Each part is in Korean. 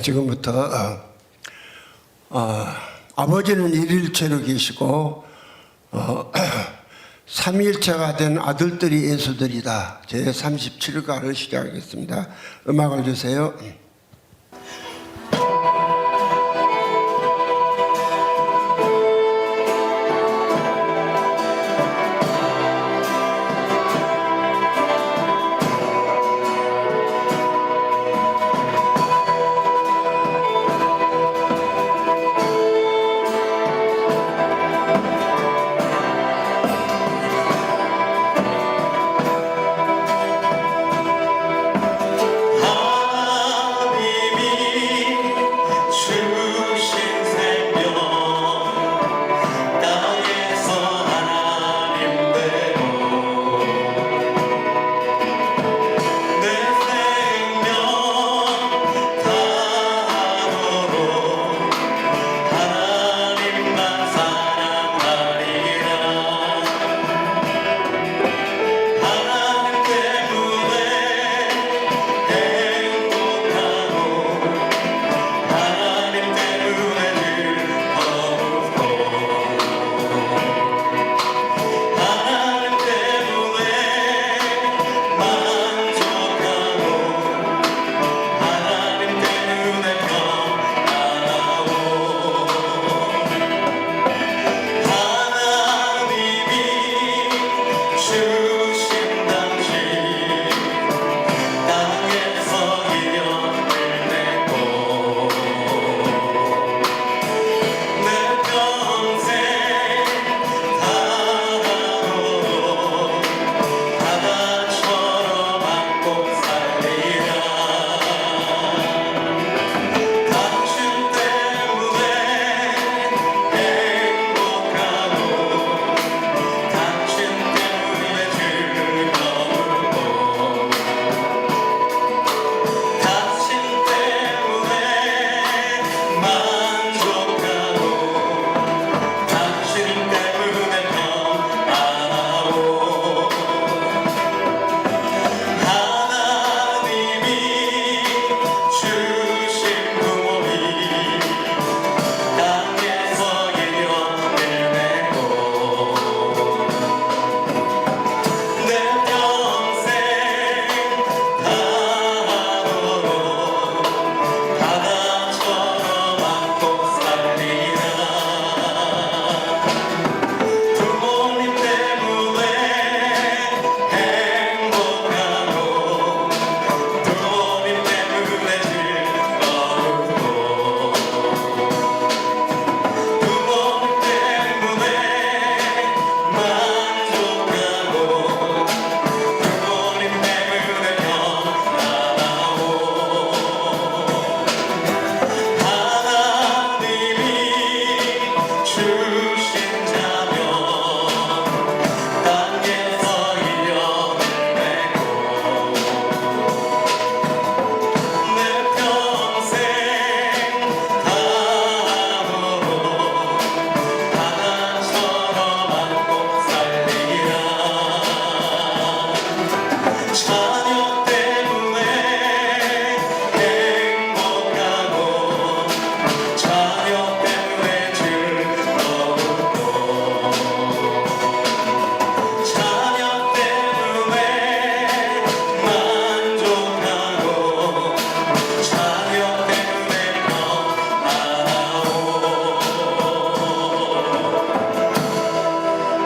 지금부터 아버지는 일일체로 계시고 삼일체가 된 아들들이 예수들이다. 제 37가를 시작하겠습니다. 음악을 주세요.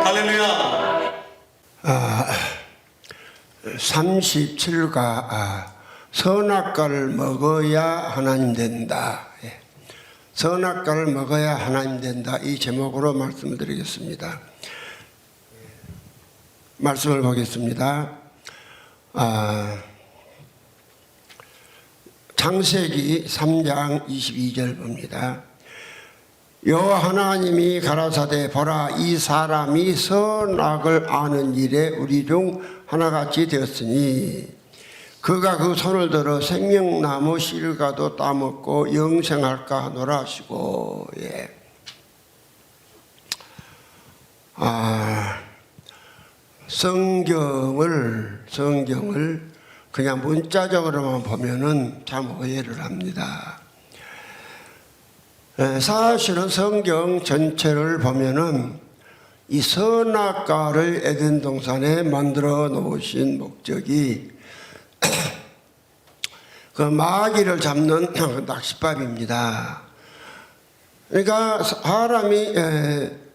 할렐루야. 37가 선악과를 먹어야 하나님 된다. 선악과를 먹어야 하나님 된다. 이 제목으로 말씀을 드리겠습니다. 말씀을 보겠습니다. 창세기 3장 22절 봅니다. 여호와 하나님이 가라사대 보라 이 사람이 선악을 아는 일에 우리 중 하나같이 되었으니 그가 그 손을 들어 생명나무 실과도 따먹고 영생할까 하노라 하시고. 성경을 그냥 문자적으로만 보면은 참 오해를 합니다. 사실은 성경 전체를 보면은 이 선악과를 에덴 동산에 만들어 놓으신 목적이 그 마귀를 잡는 낚싯밥입니다. 그러니까 사람이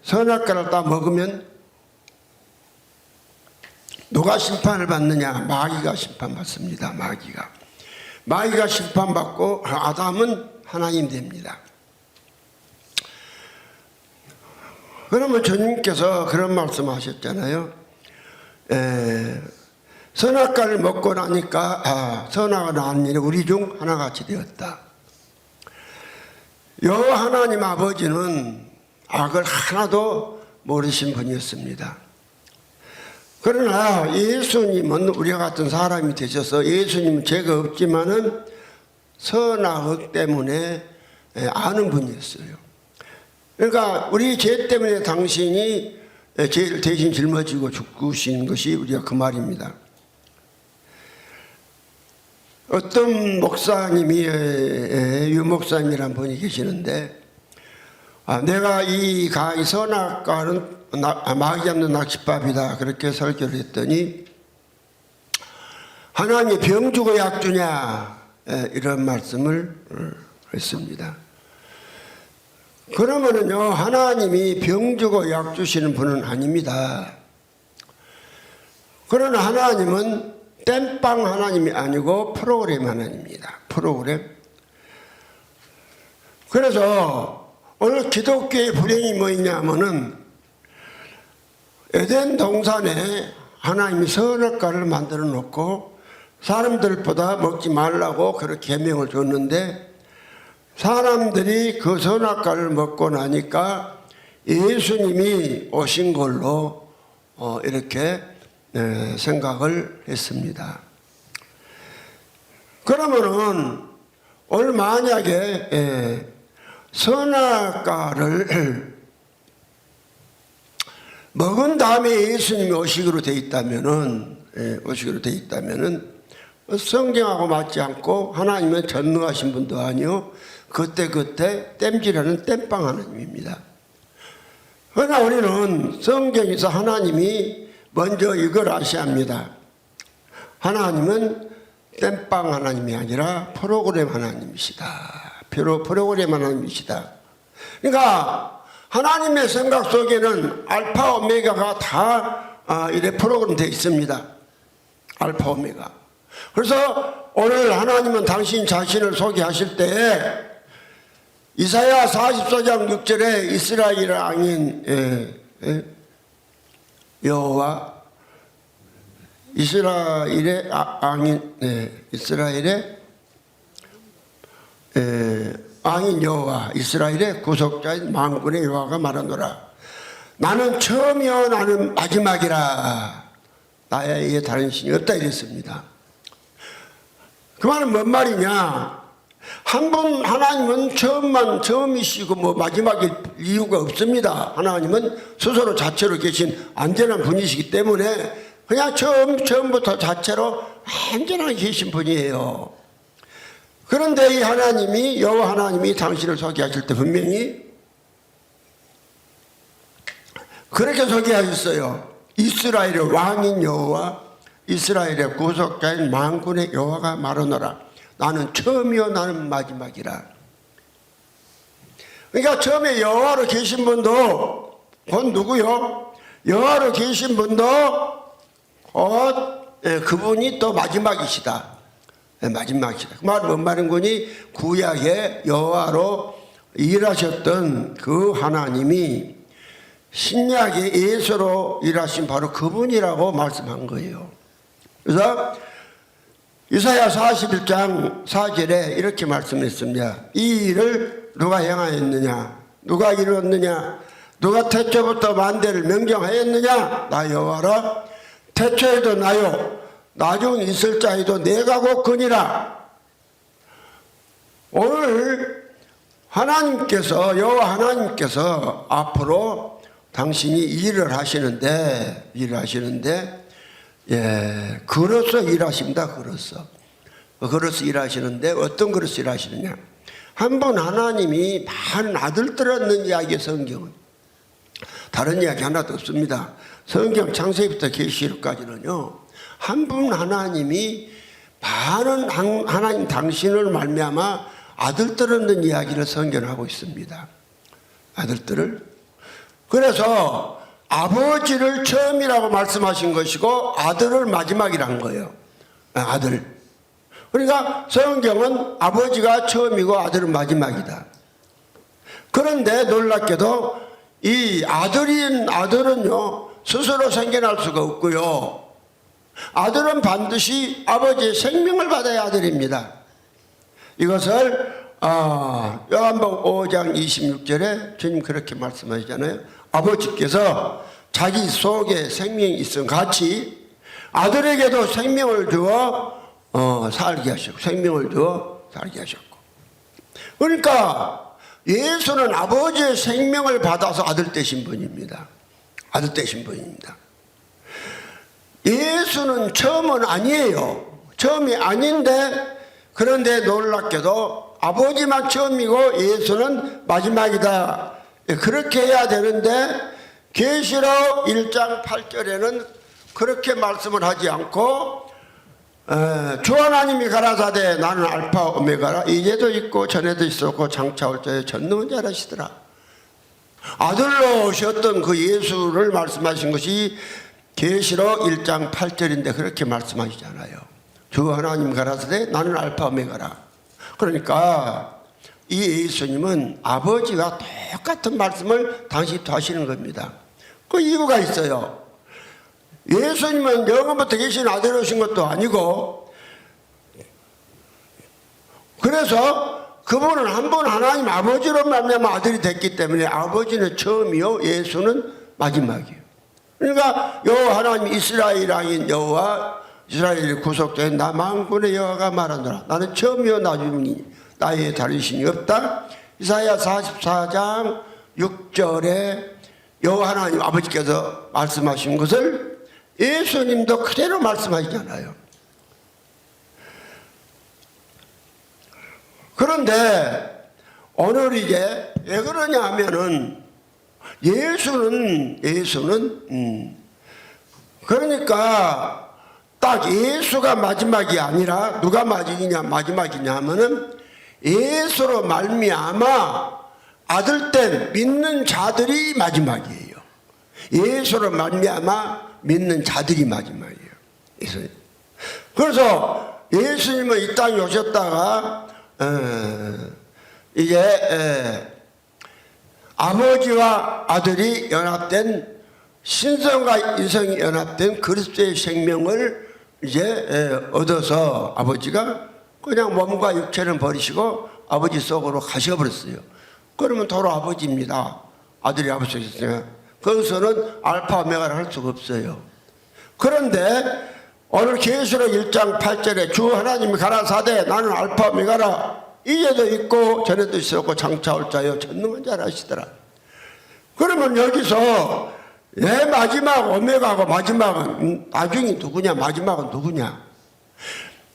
선악과를 딱 먹으면 누가 심판을 받느냐? 마귀가 심판받습니다. 마귀가 심판받고 아담은 하나님 됩니다. 그러면 주님께서 그런 말씀하셨잖아요. 선악과를 먹고 나니까 선악을 낳은 일이 우리 중 하나같이 되었다. 여호와 하나님 아버지는 악을 하나도 모르신 분이었습니다. 그러나 예수님은 우리와 같은 사람이 되셔서 예수님은 죄가 없지만은 선악 때문에 아는 분이었어요. 그러니까 우리 죄 때문에 당신이 죄를 대신 짊어지고 죽으신 것이 우리가 그 말입니다. 어떤 목사님이 유 목사님이라는 분이 계시는데 내가 이 선악과는 마귀 잡는 낚싯밥이다 그렇게 설교를 했더니 하나님이 병 주고 약 주냐 이런 말씀을 했습니다. 그러면은요 하나님이 병 주고 약 주시는 분은 아닙니다. 그러나 하나님은 땜빵 하나님이 아니고 프로그램 하나님입니다. 프로그램. 그래서 오늘 기독교의 불행이 뭐냐면은 에덴 동산에 하나님이 선악과를 만들어 놓고 사람들보다 먹지 말라고 그렇게 계명을 줬는데 사람들이 그 선악과를 먹고 나니까 예수님이 오신 걸로 이렇게 생각을 했습니다. 그러면은 오늘 만약에 선악과를 먹은 다음에 예수님이 오시기로 돼 있다면은 성경하고 맞지 않고 하나님은 전능하신 분도 아니요 그때 땜질하는 땜빵 하나님입니다. 그러나 우리는 성경에서 하나님이 먼저 이걸 아셔야 합니다. 하나님은 땜빵 하나님이 아니라 프로그램 하나님이시다. 프로그램 하나님이시다. 그러니까 하나님의 생각 속에는 알파 오메가가 다 이래 프로그램 되어 있습니다. 알파 오메가. 그래서 오늘 하나님은 당신 자신을 소개하실 때에 이사야 44장 6절에 이스라엘의 왕인 여호와 이스라엘의 왕인 이스라엘의 왕인 여호와 이스라엘의 구속자인 만군의 여호와가 말하노라. 나는 처음이요 나는 마지막이라. 나에 이에 다른 신이 없다 이랬습니다. 그 말은 뭔 말이냐? 한 분 하나님은 처음이시고 뭐 마지막일 이유가 없습니다. 하나님은 스스로 자체로 계신 안전한 분이시기 때문에 그냥 처음부터 자체로 안전하게 계신 분이에요. 그런데 이 하나님이 여호와 하나님이 당신을 소개하실 때 분명히 그렇게 소개하셨어요. 이스라엘의 왕인 여호와 이스라엘의 구속자인 만군의 여호와가 말하노라. 나는 처음이요 나는 마지막이라. 그러니까 처음에 여호와로 계신 분도 곧 누구요? 여호와로 계신 분도 곧 그분이 또 마지막이시다. 마지막이시다. 그 말은 뭔 말인 거니? 구약의 여호와로 일하셨던 그 하나님이 신약의 예수로 일하신 바로 그분이라고 말씀한 거예요. 그래서 이사야 41장 4절에 이렇게 말씀했습니다. 이 일을 누가 행하였느냐? 누가 이루었느냐? 누가 태초부터 만대를 명령하였느냐? 나 여호와라. 태초에도 나요 나중 있을 자에도 내가 곧 그니라. 오늘 하나님께서 여호와 하나님께서 앞으로 당신이 일을 하시는데 예, 그로서 일하십니다. 그로서 일하시는데 어떤 그로서 일하시느냐? 한 분 하나님이 많은 아들들 얻는 이야기의 성경은 다른 이야기 하나도 없습니다. 성경 창세기부터 계시록까지는요, 한 분 하나님이 많은 하나님 당신을 말미암아 아들들 얻는 이야기를 성경하고 있습니다. 아들들을. 그래서 아버지를 처음이라고 말씀하신 것이고 아들을 마지막이란 거예요. 아들. 그러니까 성경은 아버지가 처음이고 아들은 마지막이다. 그런데 놀랍게도 이 아들은요 스스로 생겨날 수가 없고요. 아들은 반드시 아버지의 생명을 받아야 아들입니다. 이것을 요한복음 5장 26절에 주님 그렇게 말씀하시잖아요. 아버지께서 자기 속에 생명이 있음 같이 아들에게도 생명을 주어 살게 하셨고, 생명을 주어 살게 하셨고. 그러니까 예수는 아버지의 생명을 받아서 아들 되신 분입니다. 아들 되신 분입니다. 예수는 처음은 아니에요. 처음이 아닌데, 그런데 놀랍게도 아버지만 처음이고 예수는 마지막이다. 그렇게 해야 되는데 계시록 1장 8절에는 그렇게 말씀을 하지 않고 주 하나님이 가라사대 나는 알파 오메가라 이제도 있고 전에도 있었고 장차 올 자에 전능한 자라시더라. 아들로 오셨던 그 예수를 말씀하신 것이 계시록 1장 8절인데 그렇게 말씀하시잖아요. 주 하나님 가라사대 나는 알파 오메가라. 그러니까 이 예수님은 아버지와 똑같은 말씀을 당시도 하시는 겁니다. 그 이유가 있어요. 예수님은 영원부터 계신 아들 오신 것도 아니고, 그래서 그분은 한 분 하나님 아버지로 말미암아 아들이 됐기 때문에 아버지는 처음이요 예수는 마지막이에요. 그러니까 여호와 하나님 이스라엘 왕인 여호와 이스라엘의 구속자인 나 만군의 여호와가 말하노라. 나는 처음이요 나중이니 나의 다른 신이 없다. 이사야 44장 6절에 여호와 하나님 아버지께서 말씀하신 것을 예수님도 그대로 말씀하시잖아요. 그런데 오늘 이게 왜 그러냐 하면은 예수는 그러니까 딱 예수가 마지막이 아니라 누가 마지막이냐 하면은 예수로 말미암아 아들된 믿는 자들이 마지막이에요. 예수로 말미암아 믿는 자들이 마지막이에요. 그래서 예수님은 이 땅에 오셨다가 이제 아버지와 아들이 연합된 신성과 인성이 연합된 그리스도의 생명을 이제 얻어서 아버지가 그냥 몸과 육체를 버리시고 아버지 속으로 가셔버렸어요. 그러면 도로 아버지입니다. 아들이 아버지였으니까 거기서는 알파 오메가를 할 수가 없어요. 그런데 오늘 계시록 1장 8절에 주 하나님이 가라사대 나는 알파 오메가라 이제도 있고 전에도 있었고 장차 올 자여 전능한 자라 하시더라. 그러면 여기서 내 마지막 오메가고 마지막은 나중이 누구냐 마지막은 누구냐.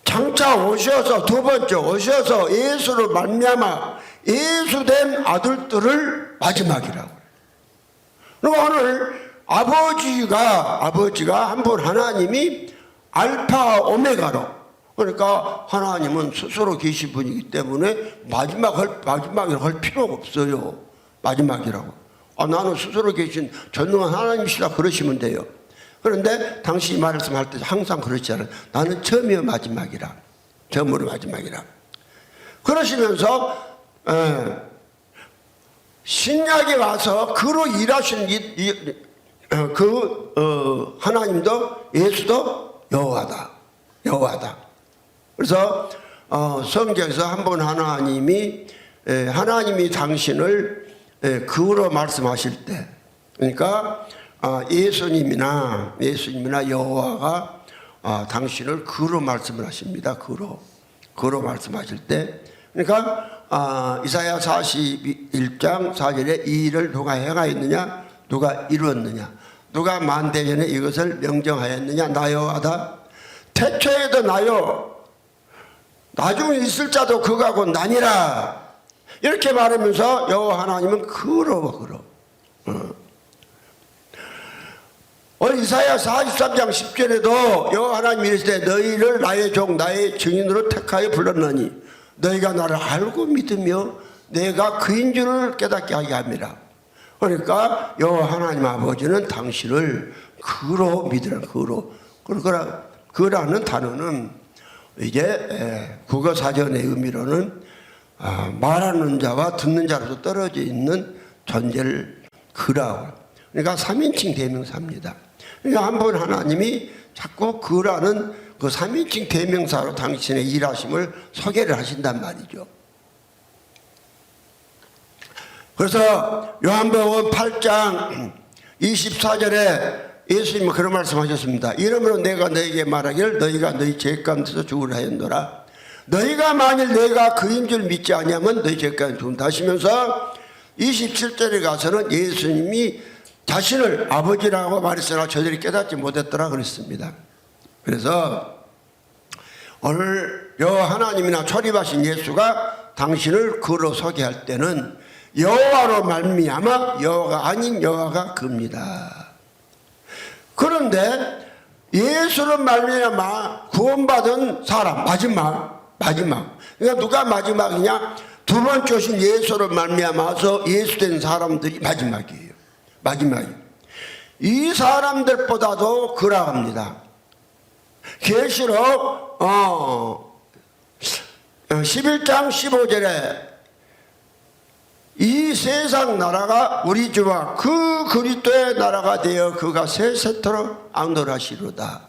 장차 오셔서 두 번째 오셔서 예수를 말미암아 예수된 아들들을 마지막이라고. 그리고 오늘 아버지가 한 분 하나님이 알파 오메가로, 그러니까 하나님은 스스로 계신 분이기 때문에 마지막이라고 할 필요가 없어요. 마지막이라고. 나는 스스로 계신 전능한 하나님이시라 그러시면 돼요. 그런데 당신이 말씀할 때 항상 그렇지 않아요. 나는 처음이요 마지막이라. 처음으로 마지막이라. 그러시면서 신약에 와서 그로 일하시는 하나님도 예수도 여호와다. 그래서 성경에서 한 번 하나님이 당신을 그로 말씀하실 때, 그러니까 예수님이나 여호와가 당신을 그로 말씀을 하십니다. 그로 말씀하실 때, 그러니까 이사야 41장 4절에 이 일을 누가 행하였느냐 누가 이루었느냐 누가 만대전에 이것을 명정하였느냐? 나 여호와다. 태초에도 나요, 나중에 있을 자도 그가고 나니라. 이렇게 말하면서 여호와 하나님은 그러워. 오늘 이사야 43장 10절에도 여호와 하나님이 이르시되 너희를 나의 종 나의 증인으로 택하여 불렀느니 너희가 나를 알고 믿으며 내가 그인 줄을 깨닫게 하게 합니다. 그러니까 여호와 하나님 아버지는 당신을 그로 믿으라. 그라는 단어는 이제 국어 사전의 의미로는 말하는 자와 듣는 자로서 떨어져 있는 존재를 그라. 그러니까 3인칭 대명사입니다. 그러니까 한 번 하나님이 자꾸 그라는 그 3인칭 대명사로 당신의 일하심을 소개를 하신단 말이죠. 그래서 요한복음 8장 24절에 예수님은 그런 말씀하셨습니다. 이러므로 내가 너희에게 말하기를 너희가 너희 죄 가운데서 죽으라 하였노라. 너희가 만일 내가 그인 줄 믿지 아니하면 너희 죄 가운데 죽는다 하시면서 27절에 가서는 예수님이 자신을 아버지라고 말했으나 저들이 깨닫지 못했더라 그랬습니다. 그래서 오늘 여호와 하나님이나 초립하신 예수가 당신을 그로 소개할 때는 여호와로 말미암아 여호와가 아닌 여호와가 그입니다. 그런데 예수로 말미암아 구원받은 사람 마지막 그러니까 누가 마지막이냐? 두 번째 오신 예수로 말미암아서 예수된 사람들이 마지막이에요. 이 사람들보다도 그러합니다. 계시록 11장 15절에 이 세상 나라가 우리 주와 그 그리스도의 나라가 되어 그가 세세토록 악노하시로다.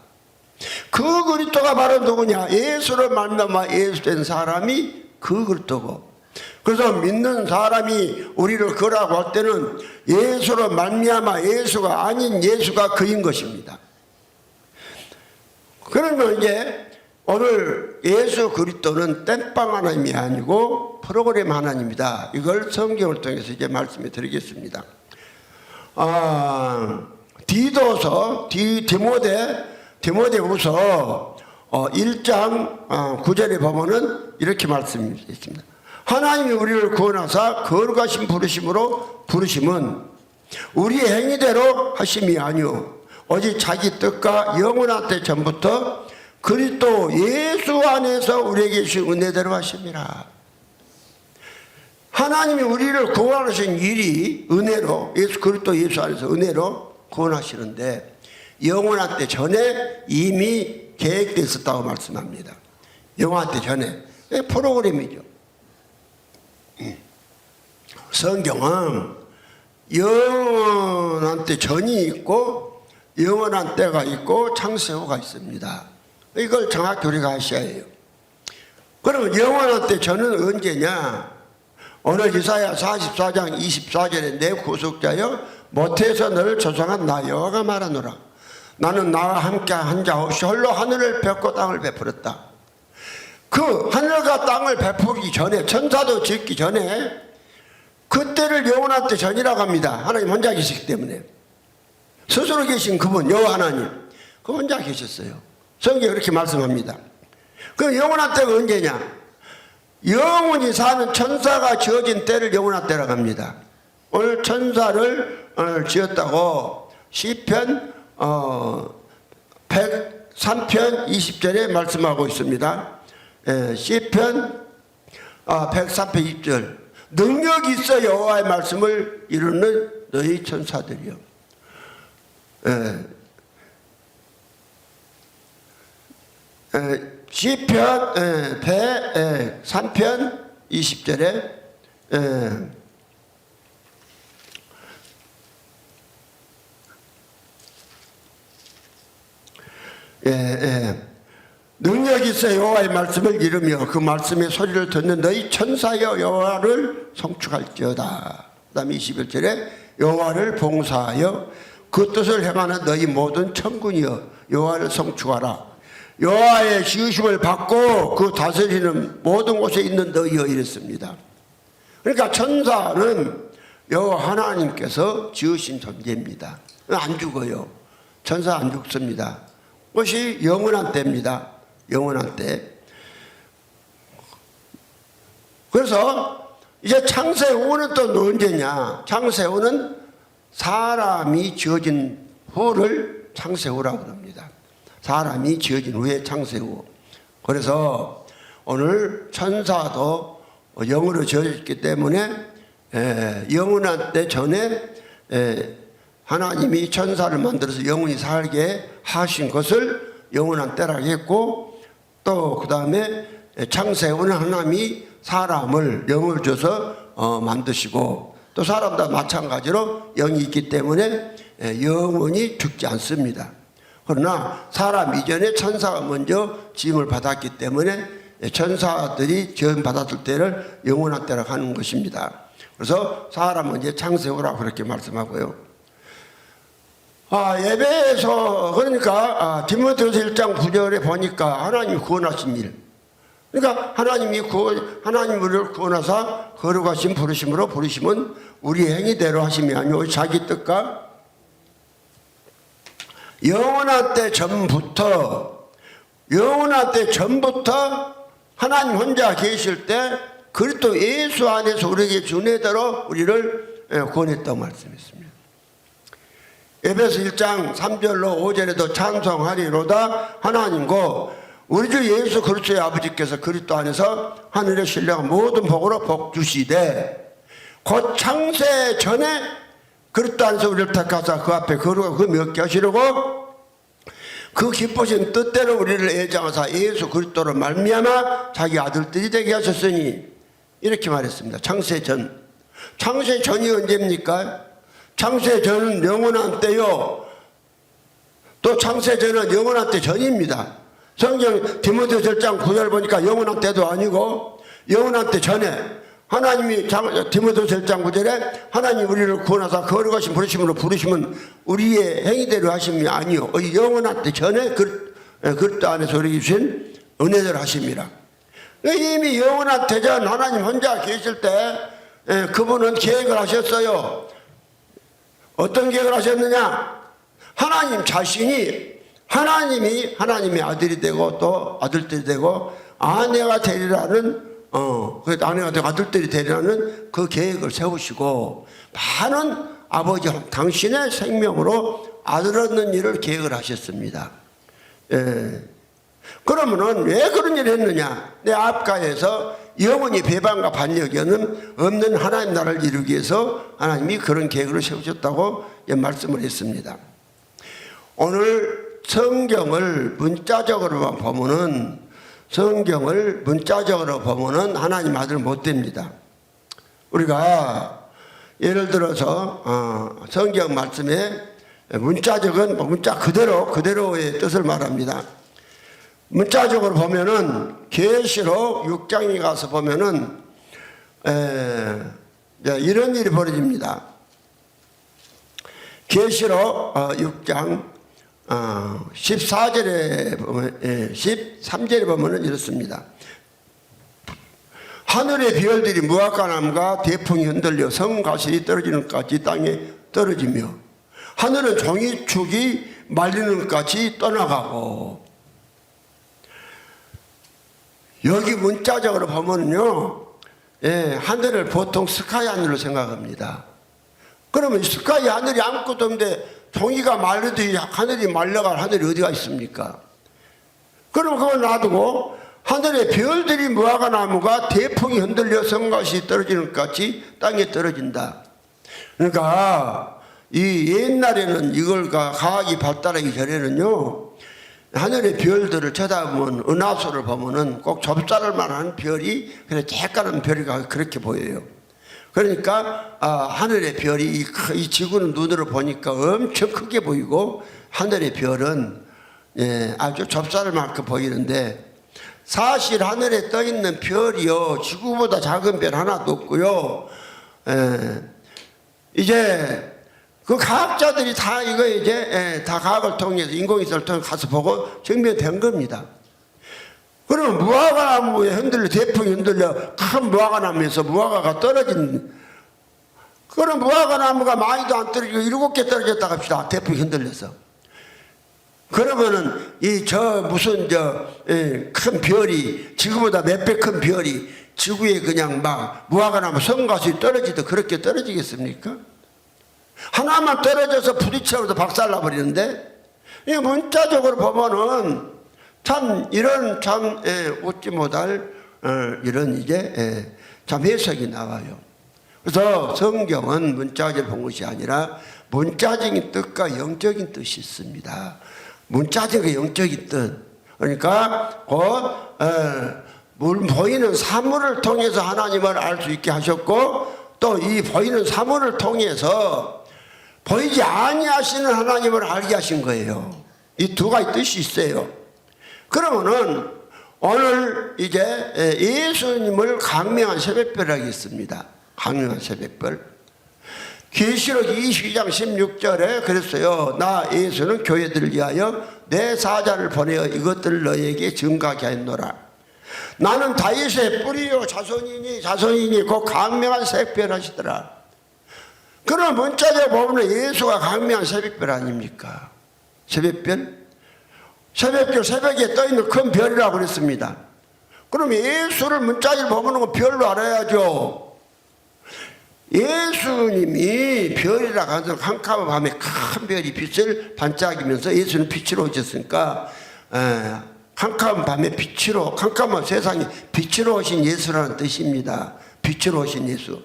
그 그리스도가 바로 누구냐? 예수를 만나마 예수된 사람이 그 그리스도고, 그래서 믿는 사람이 우리를 그라고 할 때는 예수로 말미암아 예수가 아닌 예수가 그인 것입니다. 그러면 이제 오늘 예수 그리스도는 땜빵 하나님이 아니고 프로그램 하나님이다. 이걸 성경을 통해서 이제 말씀해 드리겠습니다. 디모데후서 1장 9절에 보면은 이렇게 말씀했습니다. 하나님이 우리를 구원하사 거룩하신 부르심은 우리의 행위대로 하심이 아니오 오직 자기 뜻과 영원한 때 전부터 그리스도 예수 안에서 우리에게 주신 은혜대로 하심이라. 하나님이 우리를 구원하신 일이 은혜로, 그리스도 예수 안에서 은혜로 구원하시는데 영원한 때 전에 이미 계획되어 있었다고 말씀합니다. 영원한 때 전에. 프로그램이죠. 성경은 영원한 때 전이 있고 영원한 때가 있고 창세후가 있습니다. 이걸 정확히 우리가 아셔야 해요. 그러면 영원한 때 전은 언제냐? 오늘 이사야 44장 24절에 내 구속자여 모태에서 너를 조성한 나 여호와가 말하노라. 나는 나와 함께 한 자 없이 홀로 하늘을 뵙고 땅을 베풀었다. 그 하늘과 땅을 베풀기 전에, 천사도 짓기 전에 그때를 영원한 때 전이라고 합니다. 하나님 혼자 계시기 때문에. 스스로 계신 그분 여호와 하나님 그 혼자 계셨어요. 성경이 그렇게 말씀합니다. 그 영원한 때가 언제냐? 영원히 사는 천사가 지어진 때를 영원한 때라고 합니다. 오늘 천사를 지었다고 시편 103편 20절에 말씀하고 있습니다. 시편 103편 20절 능력이 있어 여호와의 말씀을 이루는 너희 천사들이요. 시편 103편 20절에 능력이 있어 여호와의 말씀을 이루며 그 말씀의 소리를 듣는 너희 천사여 여호와를 송축할지어다. 그 다음에 21절에 여호와를 봉사하여 그 뜻을 행하는 너희 모든 천군이여 여호와를 송축하라. 여호와의 지으심을 받고 그 다스리는 모든 곳에 있는 너희여 이랬습니다. 그러니까 천사는 여호와 하나님께서 지으신 존재입니다. 안 죽어요. 천사 안 죽습니다. 그것이 영원한 때입니다. 영원한 때. 그래서 이제 창세후는 또 언제냐? 창세후는 사람이 지어진 후를 창세후라고 합니다. 사람이 지어진 후에 창세후. 그래서 오늘 천사도 영으로 지어졌기 때문에 영원한 때 전에 하나님이 천사를 만들어서 영원히 살게 하신 것을 영원한 때라고 했고, 또 그 다음에 창세후는 하나님이 사람을 영을 줘서 만드시고, 또 사람도 마찬가지로 영이 있기 때문에 영원히 죽지 않습니다. 그러나 사람 이전에 천사가 먼저 지음을 받았기 때문에 천사들이 지음 받았을 때를 영원한 때라고 하는 것입니다. 그래서 사람은 이제 창세후라고 그렇게 말씀하고요. 예배에서 그러니까 디모데후서 1장 9절에 보니까 하나님이 구원하신 일, 그러니까 하나님이 우리를 구원하사 거룩하신 부르심으로 부르심은 우리 행위대로 하심이 아니오 자기 뜻과 영원한 때 전부터 하나님 혼자 계실 때 그리스도 예수 안에서 우리에게 준 은혜대로 우리를 구원했다고 말씀했습니다. 에베소 1장 3절로 5절에도 찬송하리로다 하나님과 우리 주 예수 그리스도의 아버지께서 그리스도 안에서 하늘의 신령한 모든 복으로 복 주시되 곧 창세 전에 그리스도 안에서 우리를 택하사 그 앞에 거룩하고 그 몇 하시려고 그 기쁘신 뜻대로 우리를 애장하사 예수 그리스도로 말미암아 자기 아들들이 되게 하셨으니, 이렇게 말했습니다. 창세 전이 언제입니까? 창세 전은 영원한 때요, 또 창세 전은 영원한 때 전입니다. 성경 디모데후서 1장 9절 보니까 영원한 때도 아니고 영원한 때 전에 하나님이 디모데후서 1장 9절에 하나님 우리를 구원하사 거룩하신 부르심으로 부르심은 우리의 행위대로 하심이 아니요 영원한 때 전에 그리스도 안에서 우리에게 주신 은혜대로 하심이라. 이미 영원한 때전 하나님 혼자 계실 때 그분은 계획을 하셨어요. 어떤 계획을 하셨느냐? 하나님 자신이 하나님이 하나님의 아들이 되고 또 아들들이 되고 아내가 되리라는 아내가 되고 아들들이 되리라는 그 계획을 세우시고 많은 아버지 당신의 생명으로 아들 얻는 일을 계획을 하셨습니다. 그러면은 왜 그런 일을 했느냐? 내 앞가에서 영원히 배반과 반역이 없는 하나님 나라를 이루기 위해서 하나님이 그런 계획을 세우셨다고 말씀을 했습니다. 오늘 성경을 문자적으로 보면은 하나님 아들 못 됩니다. 우리가 예를 들어서 성경 말씀에 문자적은 문자 그대로의 뜻을 말합니다. 문자적으로 보면은 계시록 6장에 가서 보면은 이런 일이 벌어집니다. 계시록 6장 14절에 보면 13절에 보면은 이렇습니다. 하늘의 별들이 무화과나무가 대풍이 흔들려 성가시리 떨어지는 것 같이 땅에 떨어지며 하늘은 종이축이 말리는 것 같이 떠나가고, 여기 문자적으로 보면요, 하늘을 보통 스카이 하늘로 생각합니다. 그러면 스카이 하늘이 아무것도 없는데 종이가 말르듯이 하늘이 말려갈 하늘이 어디가 있습니까? 그럼 그걸 놔두고 하늘의 별들이 무화과 나무가 대풍이 흔들려 성같이 떨어지는 것 같이 땅에 떨어진다. 그러니까 이 옛날에는 이걸 과학이 발달하기 전에는요, 하늘의 별들을 쳐다보면 은하수를 보면은 꼭 좁쌀만 한 별이 그래 쬐까는 별이 그렇게 보여요. 그러니까 하늘의 별이 이 지구는 눈으로 보니까 엄청 크게 보이고 하늘의 별은 아주 좁쌀만큼 보이는데, 사실 하늘에 떠 있는 별이요 지구보다 작은 별 하나도 없고요. 이제 그 과학자들이 다 이거 이제 다 과학을 통해서 인공위성을 통해 가서 보고 증명된 겁니다. 그러면 무화과나무에 대풍이 흔들려 큰 무화과나무에서 무화과가 떨어진 그럼 무화과나무가 많이도 안 떨어지고 7개 떨어졌다 합시다. 대풍이 흔들려서. 그러면은 무슨 큰 별이, 지구보다 몇 배 큰 별이 지구에 그냥 막 무화과나무 성가시 떨어지도 그렇게 떨어지겠습니까? 하나만 떨어져서 부딪혀도 박살나 버리는데, 이 문자적으로 보면은 참 이런 참 웃지 못할 이런 참 해석이 나와요. 그래서 성경은 문자적으로 본 것이 아니라 문자적인 뜻과 영적인 뜻이 있습니다. 문자적인 영적인 뜻, 그러니까 보이는 사물을 통해서 하나님을 알 수 있게 하셨고, 또 이 보이는 사물을 통해서 보이지 아니하시는 하나님을 알게 하신 거예요. 이 두 가지 뜻이 있어요. 그러면은 오늘 이제 예수님을 강명한 새벽별 하겠습니다. 강명한 새벽별. 계시록 22장 16절에 그랬어요. 나 예수는 교회들을 위하여 내 사자를 보내어 이것들을 너희에게 증거하게 하였노라. 나는 다윗의 뿌리요 자손이니 곧 강명한 새벽별 하시더라. 그럼 문자적으로 보면 예수가 강명한 새벽별 아닙니까? 새벽별? 새벽에 떠있는 큰 별이라고 그랬습니다. 그럼 예수를 문자적으로 보면 건 별로 알아야죠. 예수님이 별이라고 하는 캄캄한 밤에 큰 별이 빛을 반짝이면서 예수는 빛으로 오셨으니까 캄캄한 밤에 빛으로, 캄캄한 세상에 빛으로 오신 예수라는 뜻입니다. 빛으로 오신 예수.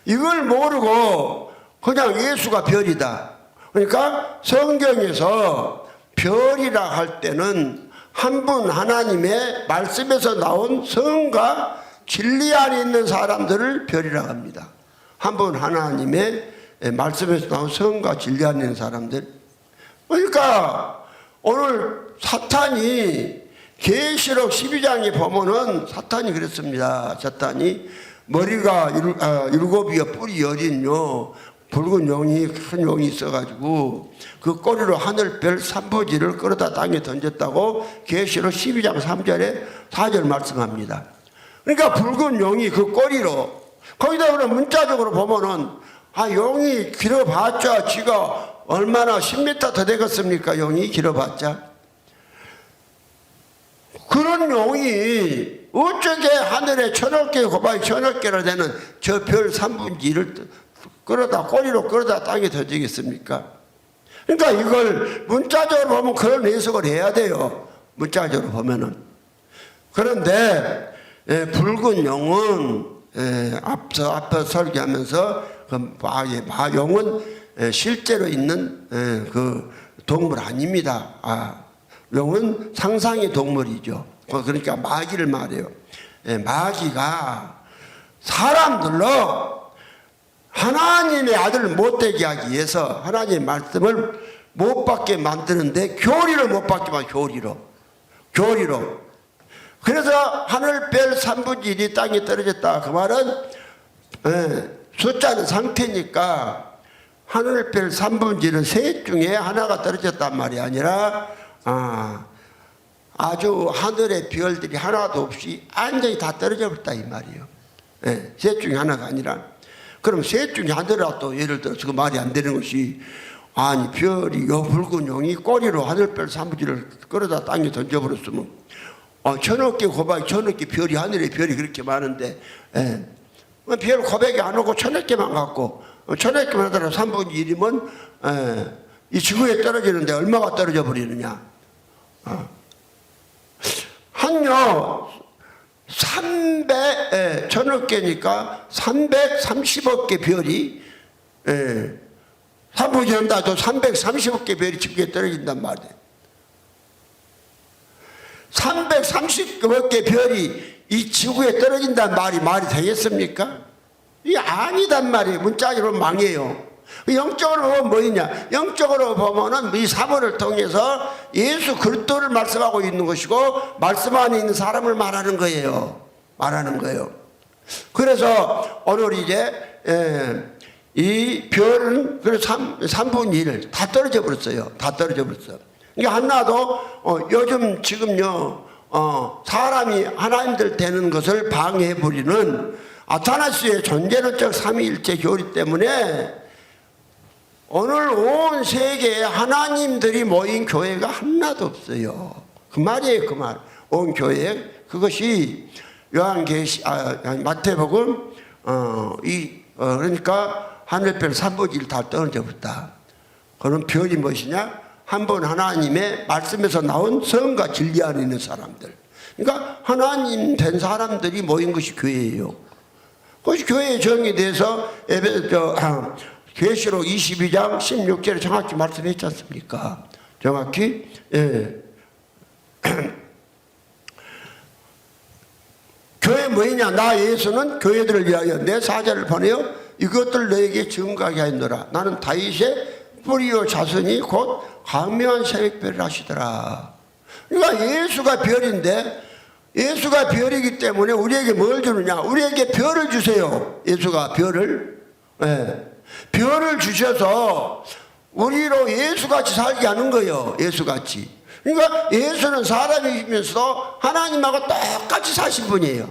이걸 모르고 그냥 예수가 별이다. 그러니까 성경에서 별이라 할 때는 한 분 하나님의 말씀에서 나온 성과 진리 안에 있는 사람들을 별이라고 합니다. 한 분 하나님의 말씀에서 나온 성과 진리 안에 있는 사람들. 그러니까 오늘 사탄이 계시록 12장에 보면은 사탄이 그랬습니다. 사탄이 머리가 7이요 뿔이 10이요 붉은 용이, 큰 용이 있어가지고 그 꼬리로 하늘별 3부지를 끌어다 땅에 던졌다고 계시록 12장 3절에 4절 말씀합니다. 그러니까 붉은 용이 그 꼬리로, 거기다 그럼 문자적으로 보면은 용이 길어봤자 지가 얼마나 10m 더 되겠습니까? 용이 길어봤자. 그런 용이 어쩌게 하늘에 1000개 곱하기 1000개나 되는 저 별 3분의 1을 꼬리로 끌어다 땅에 던지겠습니까? 그러니까 이걸 문자적으로 보면 그런 해석을 해야 돼요. 문자적으로 보면은. 그런데 붉은 용은 앞서 설교하면서 용은 실제로 있는 그 동물 아닙니다. 용은 상상의 동물이죠. 그러니까 마귀를 말해요. 마귀가 사람들로 하나님의 아들을 못되게 하기 위해서 하나님의 말씀을 못 받게 만드는데 교리를 못 받게 만 교리로. 그래서 하늘별 3분의 1이 땅에 떨어졌다. 그 말은 숫자는 상태니까 하늘별 3분의 1은 셋 중에 하나가 떨어졌단 말이 아니라 아주 하늘의 별들이 하나도 없이 완전히 다 떨어져 버렸다 이 말이에요. 셋 중에 하나가 아니라. 그럼 셋 중에 하나라도 예를 들어서 그 말이 안 되는 것이, 아니 별이 요 붉은 용이 꼬리로 하늘별 3분의 1을 끌어다 땅에 던져버렸으면 1000개 곱하기 1000개 별이, 하늘에 별이 그렇게 많은데 별 고백이 안 오고 1000개만 갖고 1000개만 하더라도 3분의 1이면 이 지구에 떨어지는데 얼마가 떨어져 버리느냐. 한요 1000억 개니까 330억 개 별이 3분의 1 한다도 330억 개 별이 지구에 떨어진단 말이에요. 330억 개 별이 이 지구에 떨어진다는 말이 되겠습니까? 이게 아니단 말이에요. 문자적으로 망해요. 영적으로 보면 뭐냐? 영적으로 보면은 이 사물을 통해서 예수 그리스도를 말씀하고 있는 것이고, 말씀 안에 있는 사람을 말하는 거예요. 그래서 오늘 이제 이 별은 그래서 3분의 1 다 떨어져 버렸어요. 그러니까 하나도 요즘 지금요 사람이 하나님들 되는 것을 방해해 버리는 아타나스의 존재론적 삼위일체 교리 때문에 오늘 온 세계에 하나님들이 모인 교회가 하나도 없어요. 그 말이에요, 그 말. 온 교회. 그것이 마태복음 그러니까 하늘별 3분의 1 다 떨어져 버렸다. 그런 별이 무엇이냐? 한 번 하나님의 말씀에서 나온 성과 진리 안에 있는 사람들. 그러니까 하나님 된 사람들이 모인 것이 교회예요. 그것이 교회의 정의에 대해서 계시록 22장 16절에 정확히 말씀했지 않습니까? 정확히. 예. 교회 뭐냐? 나 예수는 교회들을 위하여 내 사자를 보내어 이것들 너에게 증거하게 하였노라. 나는 다윗의 뿌리요 자손이 곧 광명한 새벽별을 하시더라. 그러니까 예수가 별인데, 예수가 별이기 때문에 우리에게 뭘 주느냐? 우리에게 별을 주세요. 예수가 별을. 예. 별을 주셔서 우리로 예수같이 살게 하는 거예요. 예수같이. 그러니까 예수는 사람이면서 하나님하고 똑같이 사신 분이에요.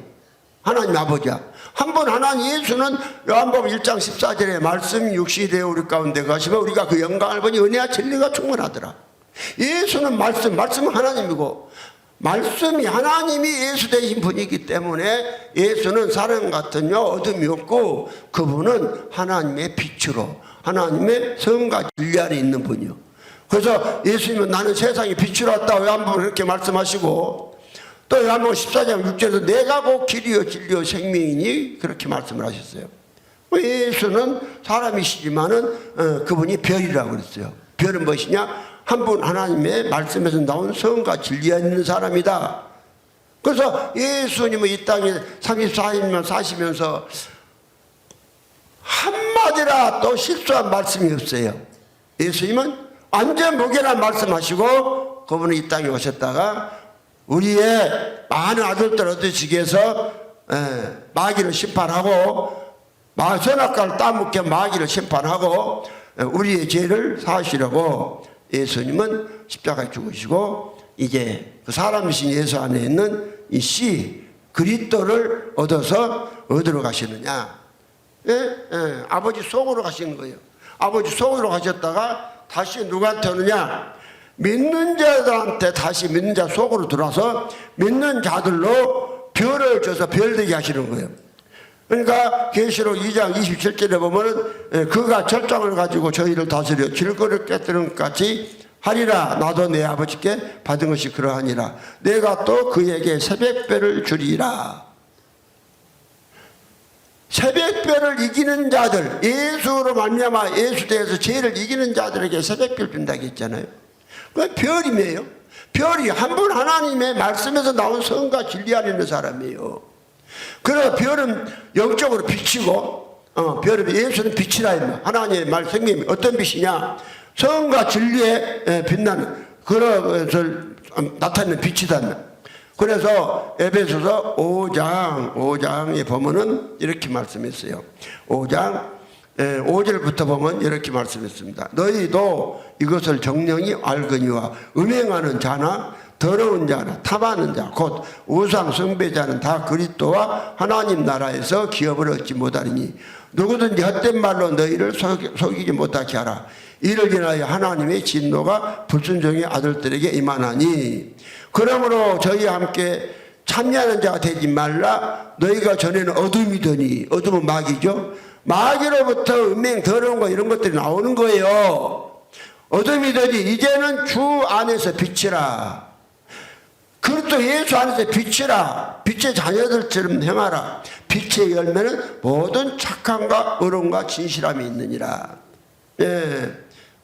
하나님 아버지야. 한번 하나님 예수는 요한복음 1장 14절에 말씀 육신이 되어 우리 가운데 가시면 우리가 그 영광을 보니 은혜와 진리가 충만하더라. 예수는 말씀은 하나님이고, 말씀이 하나님이 예수 되신 분이기 때문에 예수는 사람 같은 어둠이 없고, 그분은 하나님의 빛으로 하나님의 성과 진리 안에 있는 분이요. 그래서 예수님은 나는 세상에 빛으로 왔다 요한복음 그렇게 말씀하시고, 또 요한복음 14장 6절에서 내가 곧 길이요 진리요 생명이니 그렇게 말씀을 하셨어요. 예수는 사람이시지만은 그분이 별이라고 그랬어요. 별은 무엇이냐? 한 분 하나님의 말씀에서 나온 성과 진리에 있는 사람이다. 그래서 예수님은 이 땅에 34일만 사시면서 한마디라 또 실수한 말씀이 없어요. 예수님은 완전 무결한 말씀하시고, 그분은 이 땅에 오셨다가 우리의 많은 아들들 얻으시기 위해서 마귀를 심판하고, 선악과를 따먹게 마귀를 심판하고 우리의 죄를 사하시려고 예수님은 십자가에 죽으시고, 이제 그 사람이신 예수 안에 있는 이 씨 그리스도를 어디로 가시느냐? 아버지 속으로 가시는 거예요. 아버지 속으로 가셨다가 다시 누구한테 오느냐? 믿는 자들한테 다시 믿는 자 속으로 들어와서 믿는 자들로 별을 줘서 별되게 하시는 거예요. 그러니까 계시록 2장 27절에 보면은 그가 절장을 가지고 저희를 다스려 질거를 깨뜨리는 것 같이 하리라. 나도 내 아버지께 받은 것이 그러하니라. 내가 또 그에게 새벽별을 주리라. 새벽별을 이기는 자들, 예수로 말미암아 예수대에서 죄를 이기는 자들에게 새벽별 준다고 했잖아요. 그 별이에요. 별이 한 분 하나님의 말씀에서 나온 성과 진리 안에 있는 사람이에요. 그래서 별은 영적으로 빛이고, 별은 예수는 빛이라. 하나님의 말 생명이 어떤 빛이냐? 성과 진리에 빛나는 그런 것을 나타내는 빛이다. 그래서 에베소서 5장에 보면은 이렇게 말씀했어요. 5장 5절부터 보면 이렇게 말씀했습니다. 너희도 이것을 정령이 알거니와 음행하는 자나 더러운 자나 탐하는 자 곧 우상 숭배자는 다 그리스도와 하나님 나라에서 기업을 얻지 못하리니 누구든지 헛된 말로 너희를 속이지 못하게 하라. 이를 인하여 하나님의 진노가 불순종의 아들들에게 임하나니, 그러므로 저희와 함께 참여하는 자가 되지 말라. 너희가 전에는 어둠이더니, 어둠은 마귀죠. 마귀로부터 음행 더러운 거 이런 것들이 나오는 거예요. 어둠이더니 이제는 주 안에서 빛이라. 그리스도 예수 안에서 빛이라. 빛의 자녀들처럼 행하라. 빛의 열매는 모든 착함과 의로움과 진실함이 있느니라.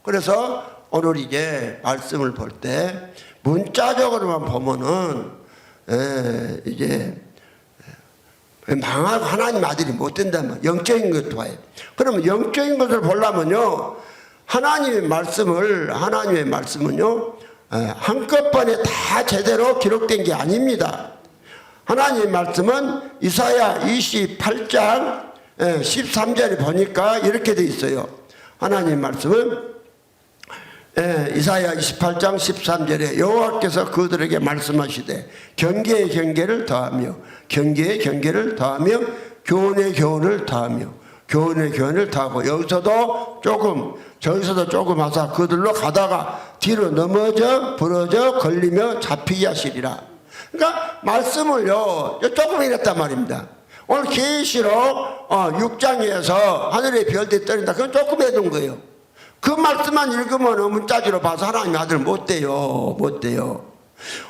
그래서 오늘 이제 말씀을 볼 때 문자적으로만 보면은 이제 망하고 하나님 아들이 못 된다면 영적인 것도 와요. 그러면 영적인 것을 보려면요, 하나님의 말씀은요 한꺼번에 다 제대로 기록된 게 아닙니다. 하나님의 말씀은 이사야 28장 13절에 보니까 이렇게 돼 있어요. 하나님의 말씀은 이사야 28장 13절에 여호와께서 그들에게 말씀하시되 경계에 경계를 더하며 경계에 경계를 더하며 교훈의 교훈을 다하며 교훈의 교훈을 다하고 여기서도 조금 저기서도 조금 하사 그들로 가다가 뒤로 넘어져 부러져 걸리며 잡히게 하시리라. 그러니까 말씀을요 조금 이랬단 말입니다. 오늘 계시록 6장에서 하늘의 별들이 떨어진다. 그건 조금 해둔 거예요. 그 말씀만 읽으면 문자지로 봐서 하나님의 아들 못 돼요. 못 돼요.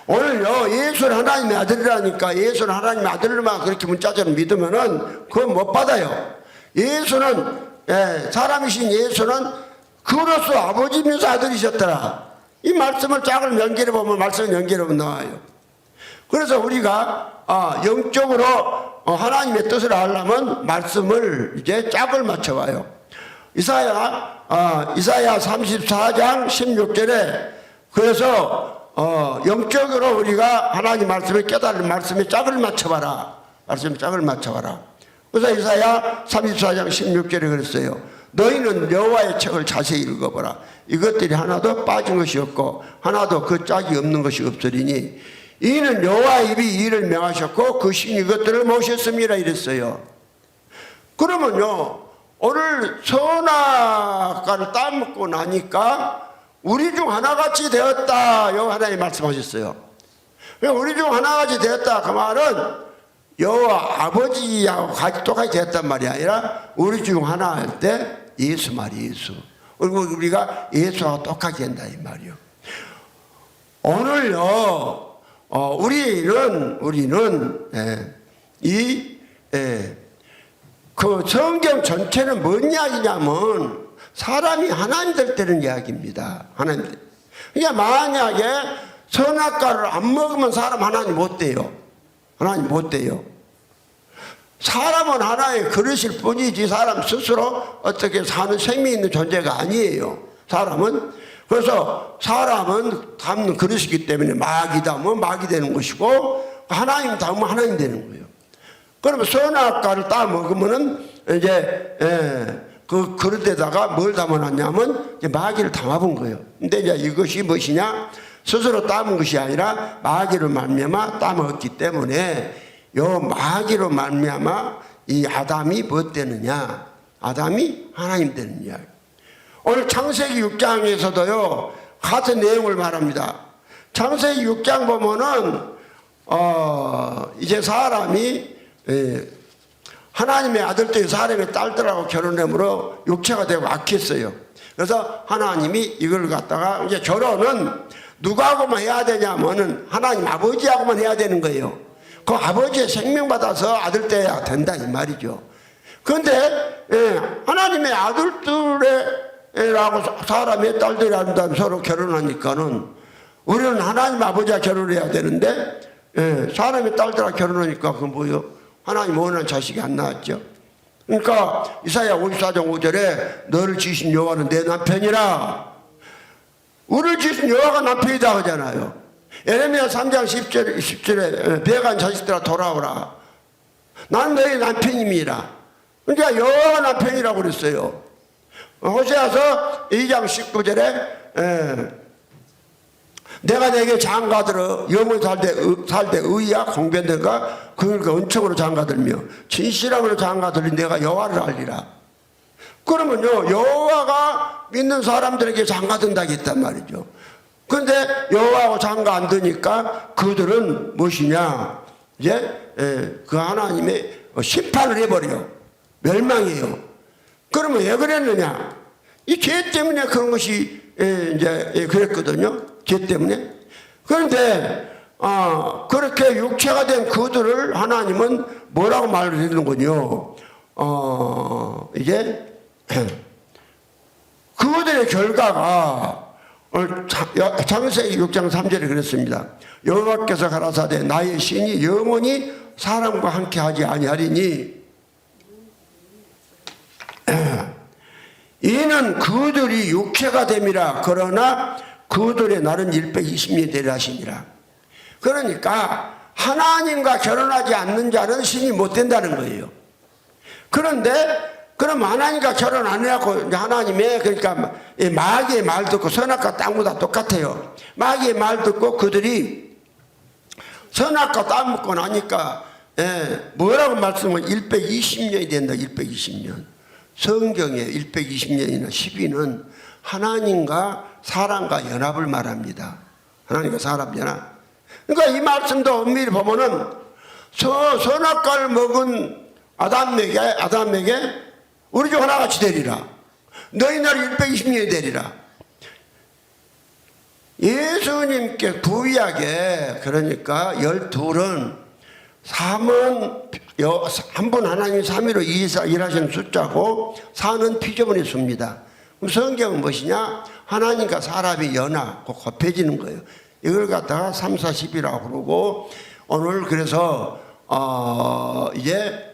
오늘요 예수는 하나님의 아들이라니까 예수는 하나님의 아들로만 그렇게 문자적으로 믿으면은 그건 못 받아요. 예수는 사람이신 예수는 그로서 아버지면서 아들이셨더라. 이 말씀을 짝을 연결해 보면 말씀을 연결해 보면 나와요. 그래서 우리가 영적으로 하나님의 뜻을 알려면 말씀을 이제 짝을 맞춰봐요. 이사야 34장 16절에 그래서 영적으로 우리가 하나님 말씀을 깨달은 말씀에 짝을 맞춰봐라. 말씀에 짝을 맞춰봐라. 그래서 이사야 34장 16절에 그랬어요. 너희는 여호와의 책을 자세히 읽어보라. 이것들이 하나도 빠진 것이 없고 하나도 그 짝이 없는 것이 없으리니 이는 여호와의 입이 이를 명하셨고 그 신이 이것들을 모셨습니다 이랬어요. 그러면요 오늘 선악과를 따먹고 나니까 우리 중 하나같이 되었다 여호와 하나님 말씀하셨어요. 우리 중 하나같이 되었다 그 말은 여호와 아버지하고 같이 똑같이 되었단 말이 아니라 우리 중 하나 할 때 예수 말이 예수. 그리고 우리가 예수하고 똑같이 된다 이 말이요. 오늘요 우리는 그 성경 전체는 뭔 이야기냐면 사람이 하나님 될 때는 이야기입니다. 하나님. 그러니까 만약에 선악과를 안 먹으면 사람 하나님 못 돼요. 하나님 못 돼요. 사람은 하나의 그릇일 뿐이지 사람 스스로 어떻게 사는 생명 있는 존재가 아니에요. 사람은. 그래서 사람은 담는 그릇이기 때문에 마귀 담으면 마귀 되는 것이고 하나님 담으면 하나님 되는 거예요. 그러면 선악과를 따 먹으면은 이제 그 그릇에다가 뭘 담아놨냐면 이제 마귀를 담아본 거예요. 근데 이제 이것이 무엇이냐? 스스로 따먹은 것이 아니라 마귀로 말미암아 따먹었기 때문에 요 마귀로 말미암아 이 아담이 뭐 되느냐? 아담이 하나님 되느냐? 오늘 창세기 6장에서도요 같은 내용을 말합니다. 창세기 6장 보면은 이제 사람이 하나님의 아들들이 사람의 딸들하고 결혼함으로 육체가 되고 악했어요. 그래서 하나님이 이걸 갖다가 이제 결혼은 누구하고만 해야 되냐면은 하나님 아버지하고만 해야 되는 거예요. 그 아버지의 생명 받아서 아들 돼야 된다 이 말이죠. 그런데 하나님의 아들들이라고 사람의 딸들이 한다면 서로 결혼하니까는 우리는 하나님 아버지와 결혼해야 되는데 사람의 딸들하고 결혼하니까 그 뭐요? 하나님 원하는 자식이 안 나왔죠. 그러니까 이사야 54장 5절에 너를 지으신 여호와는 내 남편이라. 우리를 지으신 여호와가 남편이다 하잖아요. 예레미야 3장 10절에 배간 자식들아 돌아오라. 난 너희 남편입니다. 그러니까 여호와 남편이라고 그랬어요. 호세아서 2장 19절에 내가 내게 장가들어 영원히 살때 의야 공변된가 그러니까 은총으로 장가들며 진실함으로 장가들리 내가 여호와를 알리라. 그러면요 여호와가 믿는 사람들에게 장가든다 했단 말이죠. 그런데 여호와하고 장가 안 드니까 그들은 무엇이냐 이제 그 하나님의 심판을 해버려요. 멸망해요. 그러면 왜 그랬느냐? 이 죄 때문에 그런 것이 이제 그랬거든요. 죄 때문에. 그런데 그렇게 육체가 된 그들을 하나님은 뭐라고 말을 했는군요. 이제 그들의 결과가 창세기 6장 3절에 그랬습니다. 여호와께서 가라사대 나의 신이 영원히 사람과 함께 하지 아니하리니 이는 그들이 육체가 됨이라. 그러나 그들의 날은 120년이 되려 하시니라. 그러니까 하나님과 결혼하지 않는 자는 신이 못 된다는 거예요. 그런데 그럼 하나님과 결혼 안 해갖고 하나님의 그러니까 마귀의 말 듣고 선악과 땅보다 똑같아요. 마귀의 말 듣고 그들이 선악과 따먹고 나니까 뭐라고 말씀을 120년이 된다. 120년. 성경에 120년이나 12는 하나님과 사람과 연합을 말합니다. 하나님과 사람 연합. 그러니까 이 말씀도 엄밀히 보면은 선악과를 먹은 아담에게 우리 중 하나같이 되리라. 너희 날이 120년이 되리라. 예수님께 구약에 그러니까 12은 3은 한 분 하나님 3위로 일하시는 숫자고 4는 피조물의 수입니다. 그럼 성경은 무엇이냐? 하나님과 사람이 연합, 곱해지는 거예요. 이걸 갖다가 3, 4, 10이라고 그러고 오늘 그래서 이제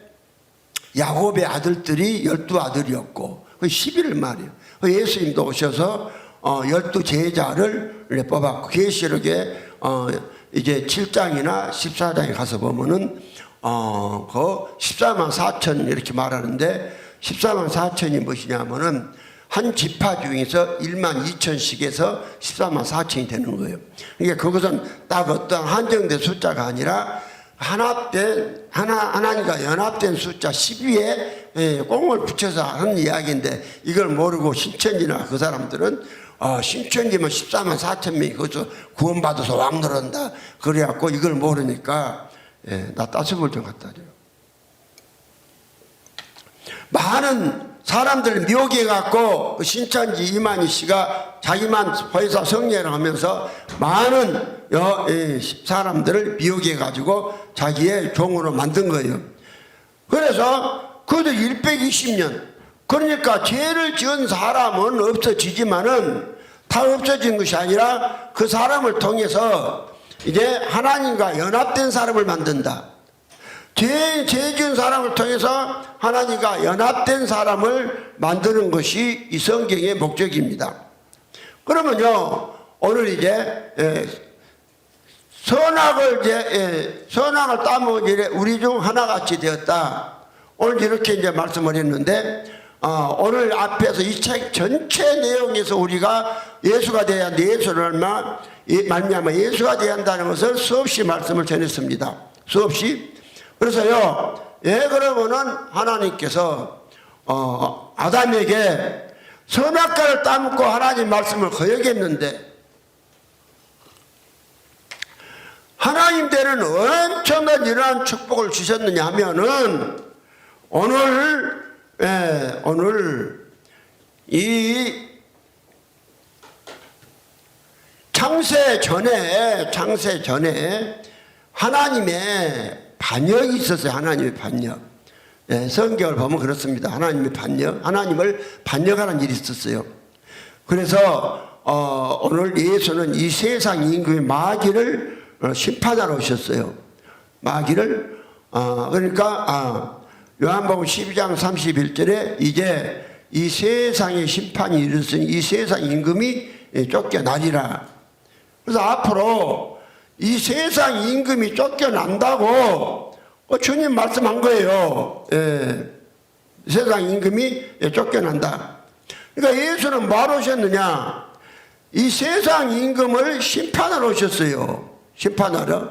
야곱의 아들들이 12아들이었고 그 10일 말이에요. 예수님도 오셔서 12제자를 뽑았고 계시록에 이제 7장이나 14장에 가서 보면은 그 14만 4천 이렇게 말하는데 14만 4천이 무엇이냐면은 한 지파 중에서 1만 2천씩에서 14만 4천이 되는 거예요. 그러니까 그것은 딱 어떤 한정된 숫자가 아니라 하나님과 연합된 숫자 12에 꽁을 붙여서 하는 이야기인데 이걸 모르고 신천지나 그 사람들은 신천지면 14만 4천 명이 거기서 구원받아서 왕 노른다. 그래갖고 이걸 모르니까 나 따스불 좀 갖다 줘요. 많은 사람들 미혹해갖고 신천지 이만희 씨가 자기만 회사 성례를 하면서 많은 사람들을 미혹해가지고 자기의 종으로 만든 거예요. 그래서 그들 120년 그러니까 죄를 지은 사람은 없어지지만은 다 없어진 것이 아니라 그 사람을 통해서 이제 하나님과 연합된 사람을 만든다. 죄 지은 사람을 통해서 하나님과 연합된 사람을 만드는 것이 이 성경의 목적입니다. 그러면요 오늘 이제 선악을 따먹은 일에 우리 중 하나같이 되었다. 오늘 이렇게 이제 말씀을 했는데 오늘 앞에서 이 책 전체 내용에서 우리가 예수가 되어야 한다. 예수를 말미암아 예수가 되어야 한다는 것을 수없이 말씀을 전했습니다. 수없이. 그래서요, 그러면은 하나님께서 아담에게 선악과를 따먹고 하나님 말씀을 거역했는데 하나님 되는 엄청난 이러한 축복을 주셨느냐 하면은 오늘 이 창세 전에 하나님의 반역이 있었어요. 하나님의 반역. 성경을 보면 그렇습니다. 하나님의 반역, 하나님을 반역하는 일이 있었어요. 그래서 오늘 예수는 이 세상 임금의 마귀를 심판하러 오셨어요. 마귀를 그러니까 요한복음 12장 31절에 이제 이 세상의 심판이 이르렀으니 이 세상 임금이 쫓겨나리라. 그래서 앞으로 이 세상 임금이 쫓겨난다고 주님 말씀한 거예요. 세상 임금이 쫓겨난다. 그러니까 예수는 뭐하러 오셨느냐? 이 세상 임금을 심판하러 오셨어요. 심판하러.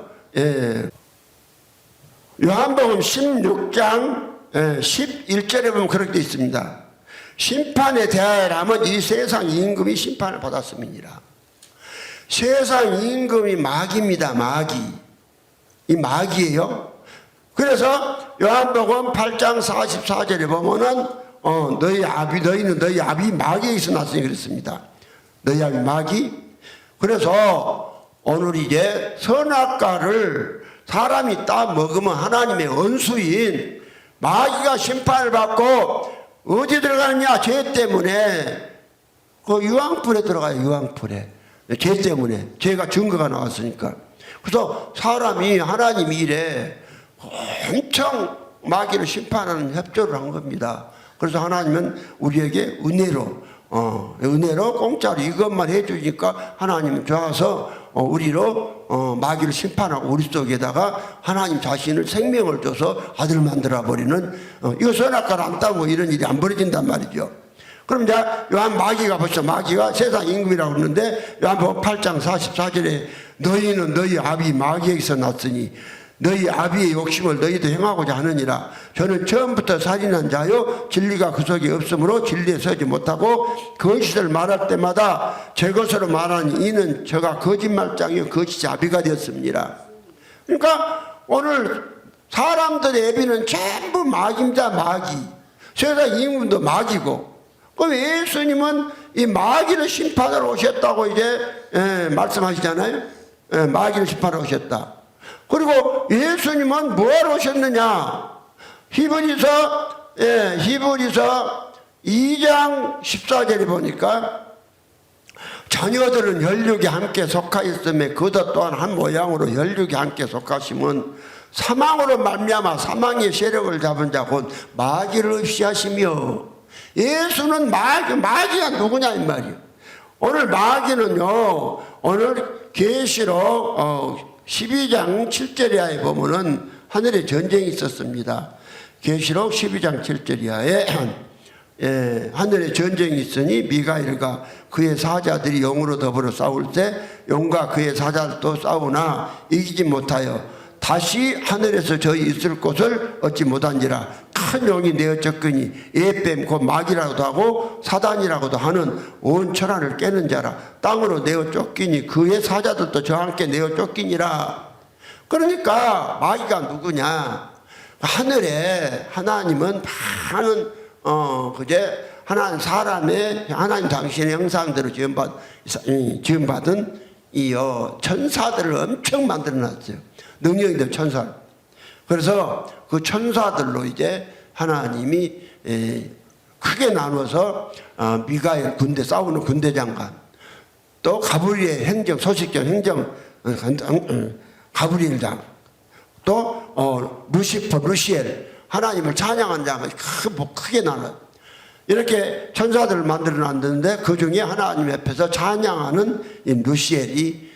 요한복음 16장 11절에 보면 그렇게 되어 있습니다. 심판에 대하여라면 이 세상 임금이 심판을 받았음이니라. 세상 임금이 마귀입니다. 마귀. 이 마귀예요. 그래서 요한복음 8장 44절에 보면은 너희는 너희 아비 마귀에서 났으니 그랬습니다. 너희 아비 마귀. 그래서 오늘 이제 선악과를 사람이 따 먹으면 하나님의 원수인 마귀가 심판을 받고 어디 들어가느냐? 죄 때문에 그 유황불에 들어가요. 유황불에. 죄 때문에. 죄가 증거가 나왔으니까. 그래서 사람이 하나님 일에 엄청 마귀를 심판하는 협조를 한 겁니다. 그래서 하나님은 우리에게 은혜로 공짜로 이것만 해주니까 하나님은 좋아서 우리로 마귀를 심판하고 우리 속에다가 하나님 자신을 생명을 줘서 아들 만들어 버리는 이거 선악과를 안 따고 이런 일이 안 벌어진단 말이죠. 그럼 이제 마귀가 세상 임금이라고 그러는데 요한복음 8장 44절에 너희는 너희 아비 마귀에게서 났으니 너희 아비의 욕심을 너희도 행하고자 하느니라. 저는 처음부터 살인한 자요 진리가 그 속에 없으므로 진리에 서지 못하고 거짓을 말할 때마다 제 것으로 말하니 이는 저가 거짓말장이요 거짓 아비가 되었습니다. 그러니까 오늘 사람들의 애비는 전부 마귀입니다. 마귀. 세상 임금도 마귀고. 그럼 예수님은 이 마귀를 심판하러 오셨다고 이제 말씀하시잖아요. 마귀를 심판하러 오셨다. 그리고 예수님은 뭐하러 오셨느냐? 히브리서 2장 14절에 보니까 자녀들은 혈육에 함께 속하였음에 그도 또한 한 모양으로 혈육에 함께 속하심은 사망으로 말미암아 사망의 세력을 잡은 자 곧 마귀를 없이하시며. 예수는 마귀가 누구냐 이 말이에요. 오늘 마귀는요, 오늘 계시록 12장 7절이하에 보면은 하늘에 전쟁이 있었습니다. 계시록 12장 7절이하에 하늘에 전쟁이 있으니 미가엘과 그의 사자들이 용으로 더불어 싸울 때 용과 그의 사자들도 싸우나 이기지 못하여 다시 하늘에서 저희 있을 곳을 얻지 못한지라. 큰 용이 내어 졌거니 에뱀 곧 마귀라고도 하고 사단이라고도 하는 온 천하를 깨는 자라. 땅으로 내어 쫓기니 그의 사자들도 저와 함께 내어 쫓기니라. 그러니까 마귀가 누구냐? 하늘에 하나님은 많은 그제 하나님 사람의 하나님 당신의 형상대로 지음받은 이 천사들을 엄청 만들어놨어요. 능력이 된 천사. 그래서 그 천사들로 이제 하나님이 크게 나눠서 미가엘 군대 싸우는 군대 장관, 또 가브리엘 행정 소식경 행정 가브리엘 장, 또 루시퍼 루시엘 하나님을 찬양한 장을 크게 나눠. 이렇게 천사들을 만들어 놨는데 그 중에 하나님 앞에서 찬양하는 이 루시엘이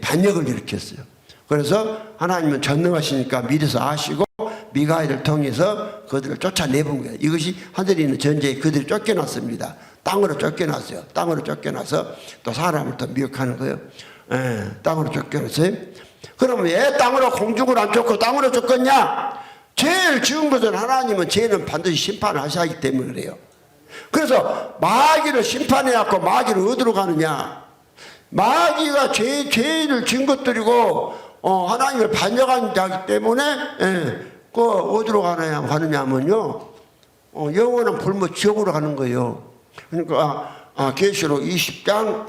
반역을 일으켰어요. 그래서 하나님은 전능하시니까 미리서 아시고 미가엘을 통해서 그들을 쫓아내본 거예요. 이것이 하늘에 있는 전쟁에 그들이 쫓겨났습니다. 땅으로 쫓겨났어요. 땅으로 쫓겨나서 또 사람을 또 미혹하는 거예요. 땅으로 쫓겨났어요. 그러면 왜 땅으로 공중으로 안 쫓고 땅으로 쫓겼냐? 제일 지은 것은 하나님은 죄는 반드시 심판을 하셔야 하기 때문에 그래요. 그래서 마귀를 심판해갖고 마귀를 어디로 가느냐? 마귀가 죄를 지은 것들이고 하나님을 반역한 자이기 때문에 그 어디로 가느냐면요, 영원한 불모 지옥으로 가는 거예요. 그러니까 계시록 20장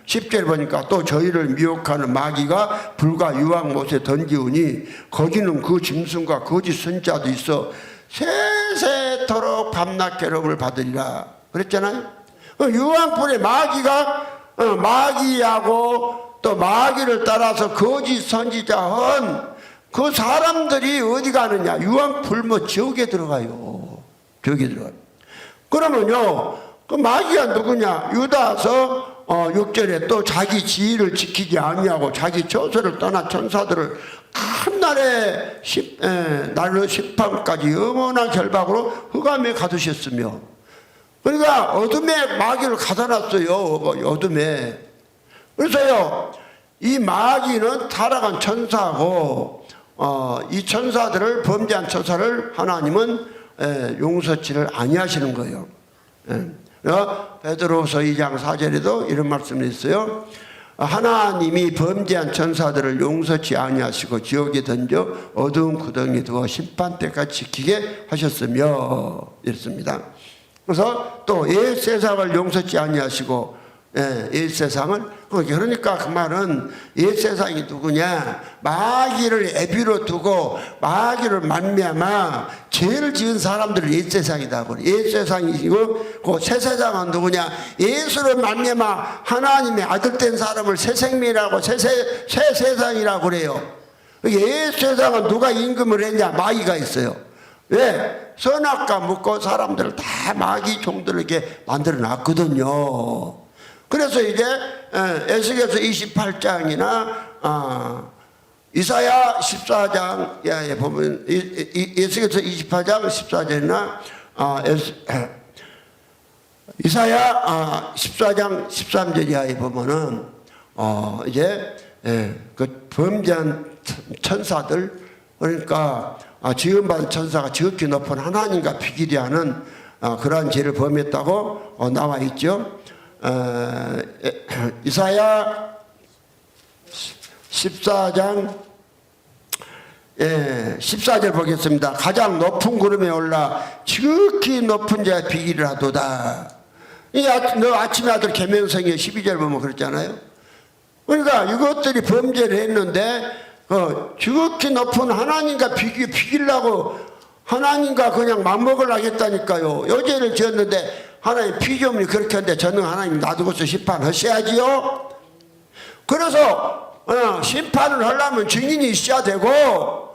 10절 보니까 또 저희를 미혹하는 마귀가 불과 유황 못에 던지우니 거기는 그 짐승과 거짓 선자도 있어 세세토록 밤낮 괴롭을 받으리라 그랬잖아요. 유황불에 마귀하고 또 마귀를 따라서 거짓 선지자 한 그 사람들이 어디 가느냐? 유황불모 지옥에 들어가요. 지옥에 들어가요. 그러면요, 그 마귀가 누구냐? 유다서 6절에 또 자기 지위를 지키지 아니하고 자기 처소를 떠난 천사들을 한 날에 날로 심판까지 영원한 결박으로 흑암에 가두셨으며. 그러니까 어둠에 마귀를 가둬놨어요. 어둠에. 그래서요, 이 마귀는 타락한 천사고 이 천사들을 범죄한 천사를 하나님은 용서치를 아니하시는 거예요. 베드로서 2장 4절에도 이런 말씀이 있어요. 하나님이 범죄한 천사들을 용서치 아니하시고 지옥에 던져 어두운 구덩이에 두어 심판 때까지 지키게 하셨으며 이렇습니다. 그래서 또 옛 세상을 용서치 아니하시고 옛 세상을, 그러니까 그 말은 옛 세상이 누구냐? 마귀를 애비로 두고 마귀를 말미암아 죄를 지은 사람들을 옛 세상이다. 옛 세상이고 그 새 세상은 누구냐? 예수를 말미암아 하나님의 아들된 사람을 새 생명이라고 새 세상이라고 그래요. 옛 세상은 누가 임금을 했냐? 마귀가 있어요. 왜? 선악과 묻고 사람들을 다 마귀 종들에게 만들어 놨거든요. 그래서 이제 에스겔서 28장이나 이사야 14장에 보면 에스겔서 28장 14절이나 이사야 14장 13절 이하에 보면은 이제 그 범죄한 천사들 그러니까 지음받은 천사가 지극히 높은 하나님과 비기리하는 그러한 죄를 범했다고 나와 있죠. 이사야 14장 14절 보겠습니다. 가장 높은 구름에 올라 지극히 높은 자의 비기를 하도다. 너 아침에 아들 계명성에 12절 보면 그랬잖아요. 그러니까 이것들이 범죄를 했는데 지극히 높은 하나님과 비기려고 하나님과 그냥 맞먹으려 하겠다니까요. 여죄를 지었는데 하나님 피조물이 그렇게 하는데 저는 하나님 놔두고서 심판하셔야지요. 그래서 심판을 하려면 증인이 있어야 되고,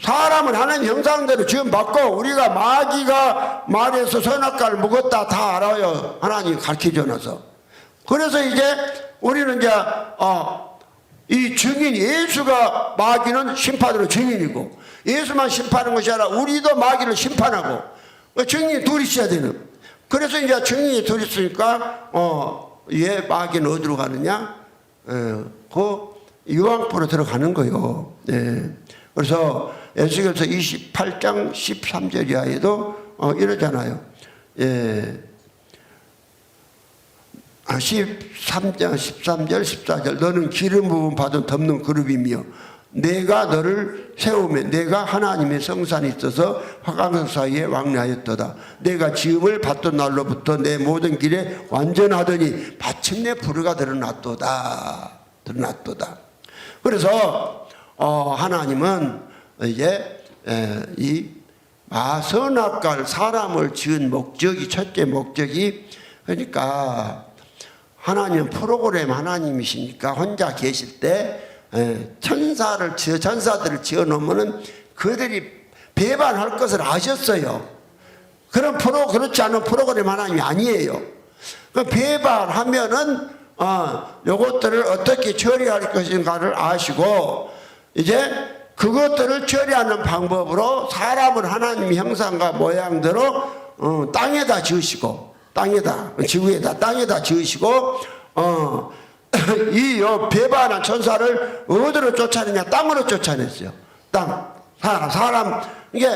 사람은 하나님 형상대로 지음받고, 우리가 마귀가 말해서 선악과를 먹었다 다 알아요. 하나님 가르쳐줘서. 그래서 이제 우리는 이제 이 증인, 예수가 마귀는 심판으로 증인이고, 예수만 심판하는 것이 아니라 우리도 마귀를 심판하고, 증인이 둘이 있어야 되는. 그래서 이제 증인이 둘이 있으니까 얘 마귀는 어디로 가느냐? 그 유황불로 들어가는 거요. 그래서 에스겔서 28장 13절 이하에도 이러잖아요. 13절 14절 너는 기름 부음 받은 덮는 그룹이며 내가 너를 세우면 내가 하나님의 성산이 있어서 화강석 사이에 왕래하였도다. 내가 지음을 받던 날로부터 내 모든 길에 완전하더니 마침내 불의가 드러났도다. 그래서 하나님은 이제 이 선악과를 사람을 지은 목적이, 첫째 목적이, 그러니까 하나님은 프로그램 하나님이시니까 혼자 계실 때 천사들을 지어 놓으면은 그들이 배반할 것을 아셨어요. 그렇지 않은 프로그램 하나님이 아니에요. 그 배반하면은 요것들을 어떻게 처리할 것인가를 아시고, 이제 그것들을 처리하는 방법으로 사람을 하나님 형상과 모양대로 땅에다 지으시고, 지구에다 땅에다 지으시고, 이 배반한 천사를 어디로 쫓아내냐? 땅으로 쫓아냈어요. 사람, 이게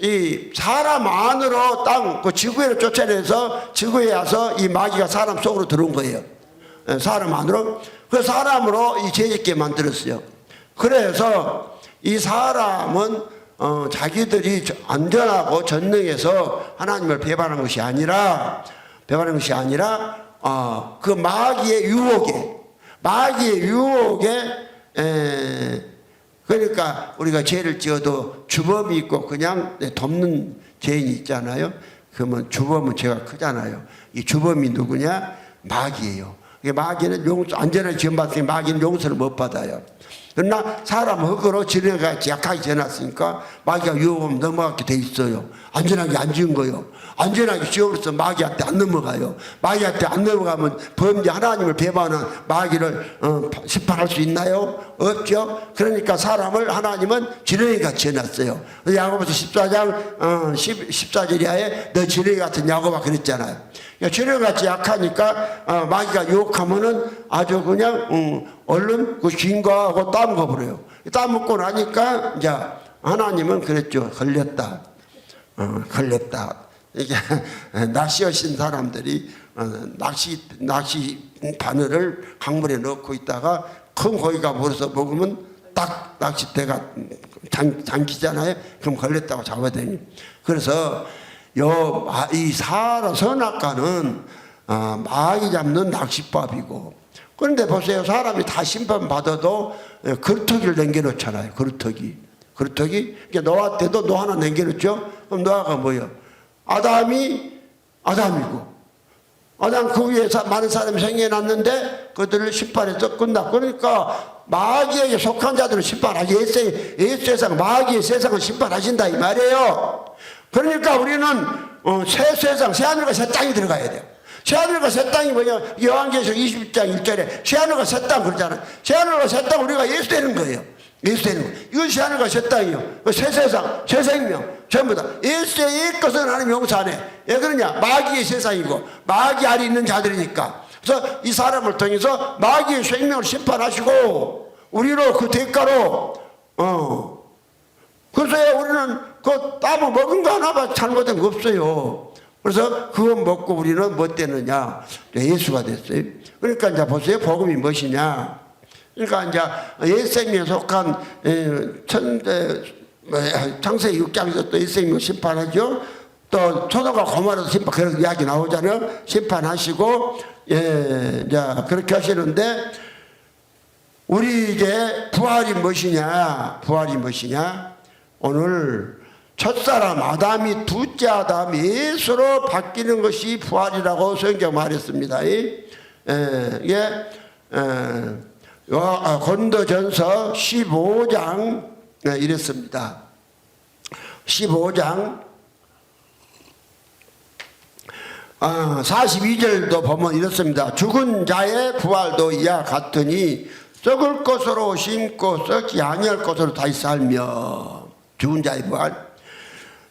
이 사람 안으로 그 지구에로 쫓아내서 지구에 와서 이 마귀가 사람 속으로 들어온 거예요. 사람 안으로. 그 사람으로 이 죄짓게 만들었어요. 그래서 이 사람은 자기들이 안전하고 전능해서 하나님을 배반한 것이 아니라 그 마귀의 유혹에 그러니까 우리가 죄를 지어도 주범이 있고 그냥 덮는 죄인이 있잖아요. 그러면 주범은 죄가 크잖아요. 이 주범이 누구냐? 마귀예요. 마귀는 안전하게 지원받으니 마귀는 용서를 못 받아요. 그러나 사람 흙으로 지내가 약하게 지어놨으니까 마귀가 유혹하면 넘어가게 돼 있어요. 안전하게 안 지은 거요. 안전하게 지어버려서 마귀한테 안 넘어가요. 마귀한테 안 넘어가면 범죄 하나님을 배반한 마귀를 심판할 수 있나요? 없죠. 그러니까 사람을 하나님은 지렁이같이 지어놨어요. 야고보서 14장 14절 이하에 너 지렁이 같은 야고보가 그랬잖아요. 지렁이같이 약하니까 마귀가 유혹하면은 아주 그냥 얼른 그 쥔거하고 따먹어버려요. 따먹고 나니까 이제 하나님은 그랬죠. 걸렸다. 이게 낚시하신 사람들이 낚시 바늘을 강물에 넣고 있다가 큰 고기가 물어서 먹으면 딱 낚싯대가 잠기잖아요. 그럼 걸렸다고 잡아야 되니. 그래서 이 선악과는 마귀 잡는 낚시법이고, 그런데 보세요. 사람이 다 심판받아도 그루터기를 남겨놓잖아요. 그루터기. 그러니까 노아 때도 노 하나 남겨놓죠. 그럼 노아가 뭐예요? 아담이고, 아담 그 위에 많은 사람이 생겨났는데 그들을 심판해서 끝났고, 그러니까 마귀에게 속한 자들을 심판하지, 예수 세상, 마귀의 세상을 심판하신다 이 말이에요. 그러니까 우리는 새 세상, 새 하늘과 새 땅이 들어가야 돼요. 새 하늘과 새 땅이 뭐냐? 요한계시록 20장 1절에 새 하늘과 새 땅 그러잖아요. 새 하늘과 새 땅 우리가 예수 되는 거예요. 이건 새 하늘과 새 땅이요. 새 세상, 새 생명, 전부 다. 예수의 것은 하나님 용서 안 해. 왜 그러냐? 마귀의 세상이고, 마귀 아래 있는 자들이니까. 그래서 이 사람을 통해서 마귀의 생명을 심판하시고, 우리로 그 대가로, 그래서 우리는 그 따로 먹은 거 하나밖에 잘못된 거 없어요. 그래서 그거 먹고 우리는 뭐 되느냐? 예수가 됐어요. 그러니까 이제 보세요. 복음이 무엇이냐? 그러니까 이제 예수님에 속한 창세기 6장에서 또 예수님이 심판하죠. 또 소돔과 고모라도 심판, 그런 이야기 나오잖아요. 심판하시고, 이제 그렇게 하시는데, 우리 이제 부활이 무엇이냐? 부활이 무엇이냐? 오늘 첫사람 아담이 둘째 아담 예수로 바뀌는 것이 부활이라고 성경 말했습니다. 이게 고린도전서 15장 이랬습니다. 15장 42절도 보면 이렇습니다. 죽은 자의 부활도 이와 같으니 썩을 것으로 심고 썩지 아니할 것으로 다시 살며, 죽은 자의 부활,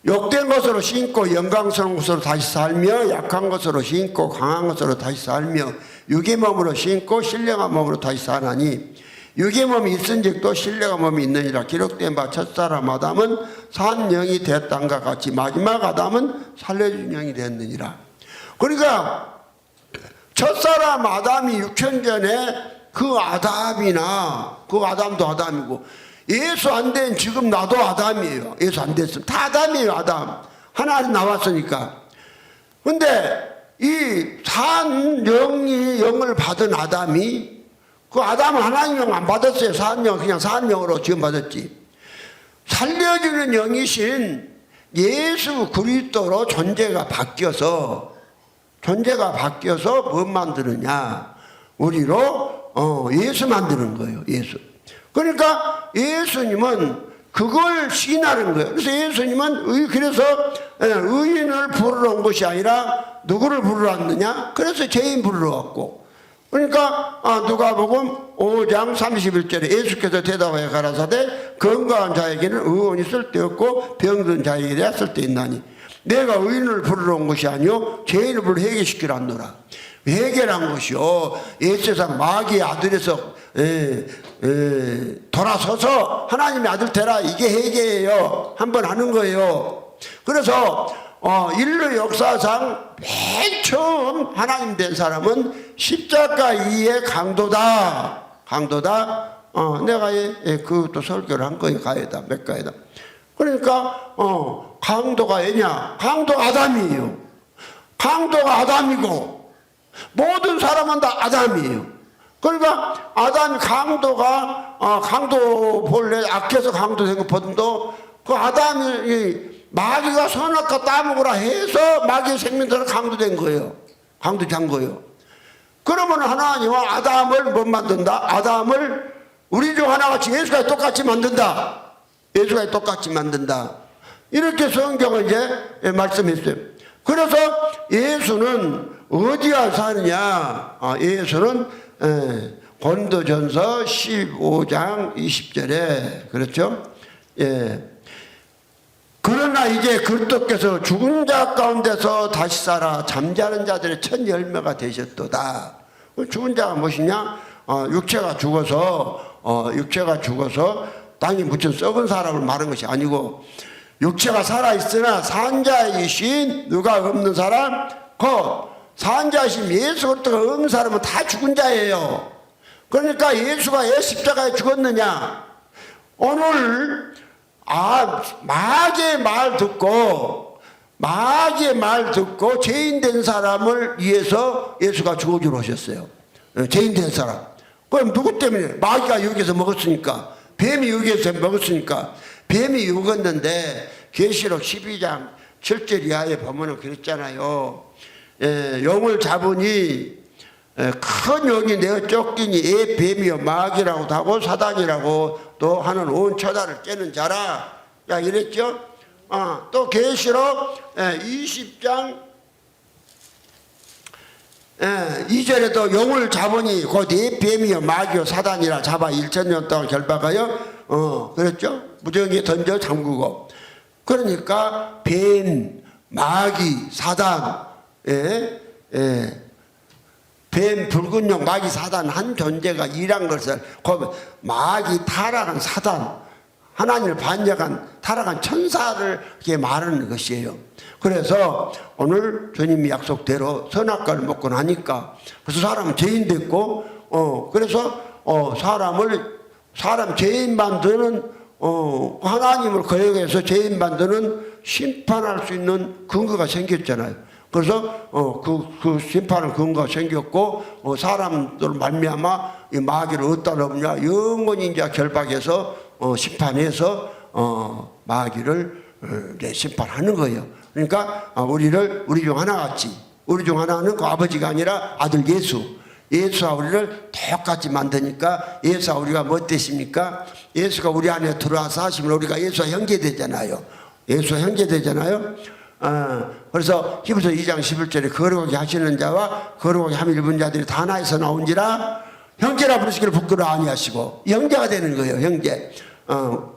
욕된 것으로 심고 영광스러운 것으로 다시 살며, 약한 것으로 심고 강한 것으로 다시 살며, 육의 몸으로 심고 신령한 몸으로 다시 사나니 육의 몸이 있은즉도 신령한 몸이 있느니라. 기록된 바 첫사람 아담은 산 영이 됐단가 같이 마지막 아담은 살려준 영이 됐느니라. 그러니까 첫사람 아담이 6천 전에 그 아담이나 그 아담도 아담이고, 예수 안 된 지금 나도 아담이에요. 예수 안 됐으면 다 아담이에요. 아담 하나님 나왔으니까. 근데 이 산 영이 영을 받은 아담이, 그 아담은 하나님 영 안 받았어요. 산 영, 그냥 산 영으로 지금 받았지. 살려주는 영이신 예수 그리스도로 존재가 바뀌어서 뭘 만드느냐? 우리로 예수 만드는 거예요. 예수. 그러니까 예수님은 그걸 시인하는 거예요. 그래서 예수님은 그래서 의인을 부르러 온 것이 아니라 누구를 부르러 왔느냐? 그래서 죄인 부르러 왔고. 그러니까 누가복음 5장 31절에 예수께서 대답하여 가라사대 건강한 자에게는 의원이 쓸데없고 병든 자에게 쓸데있나니 내가 의인을 부르러 온 것이 아니요 죄인을 불러 회개시키라 하노라. 회개란 것이요, 옛세상 마귀의 아들에서 돌아서서 하나님의 아들 되라, 이게 회개예요. 한번 하는 거예요. 그래서 인류 역사상 맨 처음 하나님 된 사람은 십자가 이의 강도다. 내가 그또 설교를 한 거예요. 가에다 몇 가에다. 그러니까 강도가 왜냐? 강도가 아담이에요. 강도가 아담이고 모든 사람은 다 아담이에요. 그러니까 아담이 강도 본래 악해서 강도 된 것보다도 그 아담이 마귀가 선악과 따먹으라 해서 마귀의 생명들은 강도된 거예요. 강도된 거예요. 그러면 하나님은 아담을 못 만든다? 아담을 우리 중 하나같이 예수가 똑같이 만든다. 예수가 똑같이 만든다. 이렇게 성경을 이제 말씀했어요. 그래서 예수는 어디에 사느냐? 예수는 고린도전서 15장 20절에 그렇죠? 예. 그러나 이제 그리스도께서 죽은 자 가운데서 다시 살아 잠자는 자들의 첫 열매가 되셨도다. 죽은 자가 무엇이냐? 육체가 죽어서 땅에 묻힌 썩은 사람을 말한 것이 아니고, 육체가 살아있으나 산자이신 누가 없는 사람, 곧 산자이신 예수 그리스도가 없는 사람은 다 죽은 자예요. 그러니까 예수가 왜 십자가에 죽었느냐? 오늘 마귀의 말 듣고 죄인 된 사람을 위해서 예수가 죽어주러 오셨어요. 죄인 된 사람. 그럼 누구 때문에? 마귀가 여기서 먹었으니까, 뱀이 여기서 먹었으니까. 뱀이 먹었는데 계시록 12장 7절 이하에 보면은 그랬잖아요. 용을 잡으니 큰 용이 내어 쫓기니 애 뱀이여 마귀라고도 하고 사단이라고 또 하는 온 천하를 깨는 자라. 야 이랬죠. 또 계시록 20장 2절에도 용을 잡으니 곧 애 뱀이여 마귀여 사단이라 잡아 1000년 동안 결박하여 그랬죠. 무정에 던져 잠그고. 그러니까 뱀, 마귀, 사단, 뱀, 붉은 용, 마귀, 사단 한 존재가 일한 것을 마귀, 타락한 사단 하나님을 반역한 타락한 천사를 이렇게 말하는 것이에요. 그래서 오늘 주님이 약속대로 선악과를 먹고 나니까 그래서 사람은 죄인 됐고 그래서 사람 죄인 만드는 하나님을 거역해서 죄인 만드는 심판할 수 있는 근거가 생겼잖아요. 그래서 그 심판의 근거가 생겼고 사람들 말미암아 이 마귀를 어디다 넣느냐 영원히 이제 결박해서 심판해서 마귀를 심판하는 거예요. 그러니까 우리 중 하나같이 우리 중 하나는 그 아버지가 아니라 아들 예수와 우리를 똑같이 만드니까 예수와 우리가 뭐 되십니까? 예수가 우리 안에 들어와서 하시면 우리가 예수와 형제되잖아요. 그래서 히브리서 2장 11절에 거룩하게 하시는 자와 거룩하게 함을 입은 자들이 다 하나에서 나온지라 형제라 부르시기를 부끄러워 아니하시고 형제가 되는 거예요. 형제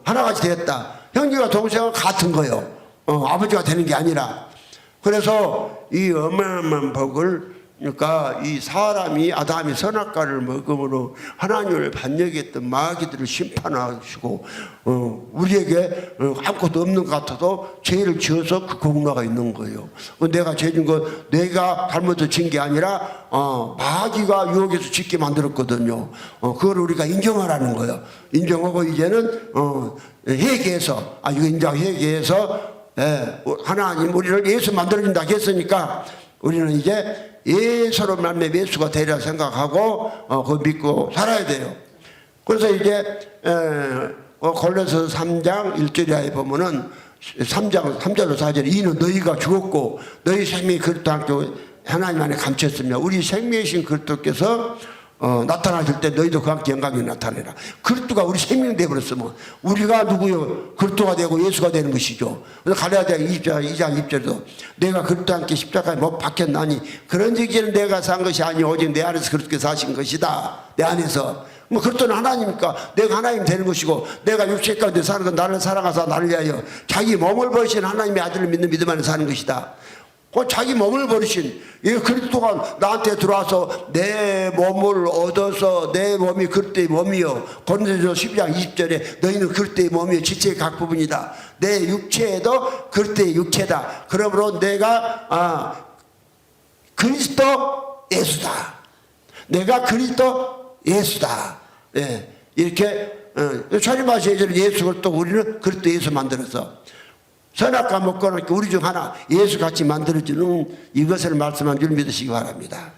하나같이 되었다. 형제가 동생은 같은 거예요. 아버지가 되는 게 아니라. 그래서 이 어마어마한 복을 그러니까 이 사람이 아담이 선악과를 먹음으로 하나님을 반역했던 마귀들을 심판하시고 우리에게 아무것도 없는 것 같아도 죄를 지어서 그 공로가 있는 거예요. 내가 죄진 거 내가 잘못을 진 게 아니라 마귀가 유혹해서 짓게 만들었거든요. 그걸 우리가 인정하라는 거예요. 인정하고 이제는 회개해서 이거 회개해서 하나님 우리를 예수 만들어준다 했으니까 우리는 이제 예수로 말미암아 예수가 되리라 생각하고 그거 믿고 살아야 돼요. 그래서 이제 골로새 3장 1절에 보면은 3장 3절로 4절에 이는 너희가 죽었고 너희 생명이 그리스도 함께 하나님 안에 감췄으며 우리 생명이신 그리스도께서 나타나실 때 너희도 그와 함께 영광이 나타내라. 그리스도가 우리 생명이 되어버렸으면 우리가 누구요? 그리스도가 되고 예수가 되는 것이죠. 그래서 갈라디아 2장 2절도 내가 그리스도와 함께 십자가에 못 박혔나니 그런즉 내가 산 것이 아니오 오직 내 안에서 그리스도께서 사신 것이다. 내 안에서 그리스도는 하나님이니까 내가 하나님 되는 것이고 내가 육체 가운데 사는 건 나를 사랑하사 나를 위하여 자기 몸을 버리신 하나님의 아들을 믿는 믿음 안에 사는 것이다. 자기 몸을 버리신 이 그리스도가 나한테 들어와서 내 몸을 얻어서 내 몸이 그리스도의 몸이요. 고린도서 12장 20절에 너희는 그리스도의 몸이요 지체의 각 부분이다. 내 육체에도 그리스도의 육체다. 그러므로 내가 그리스도 예수다. 내가 그리스도 예수다. 이렇게 초림하신 예수 그리스도 우리는 그리스도 예수 만들어서 선악과 먹고 우리 중 하나 예수같이 만들어주는 이것을 말씀한 줄 믿으시기 바랍니다.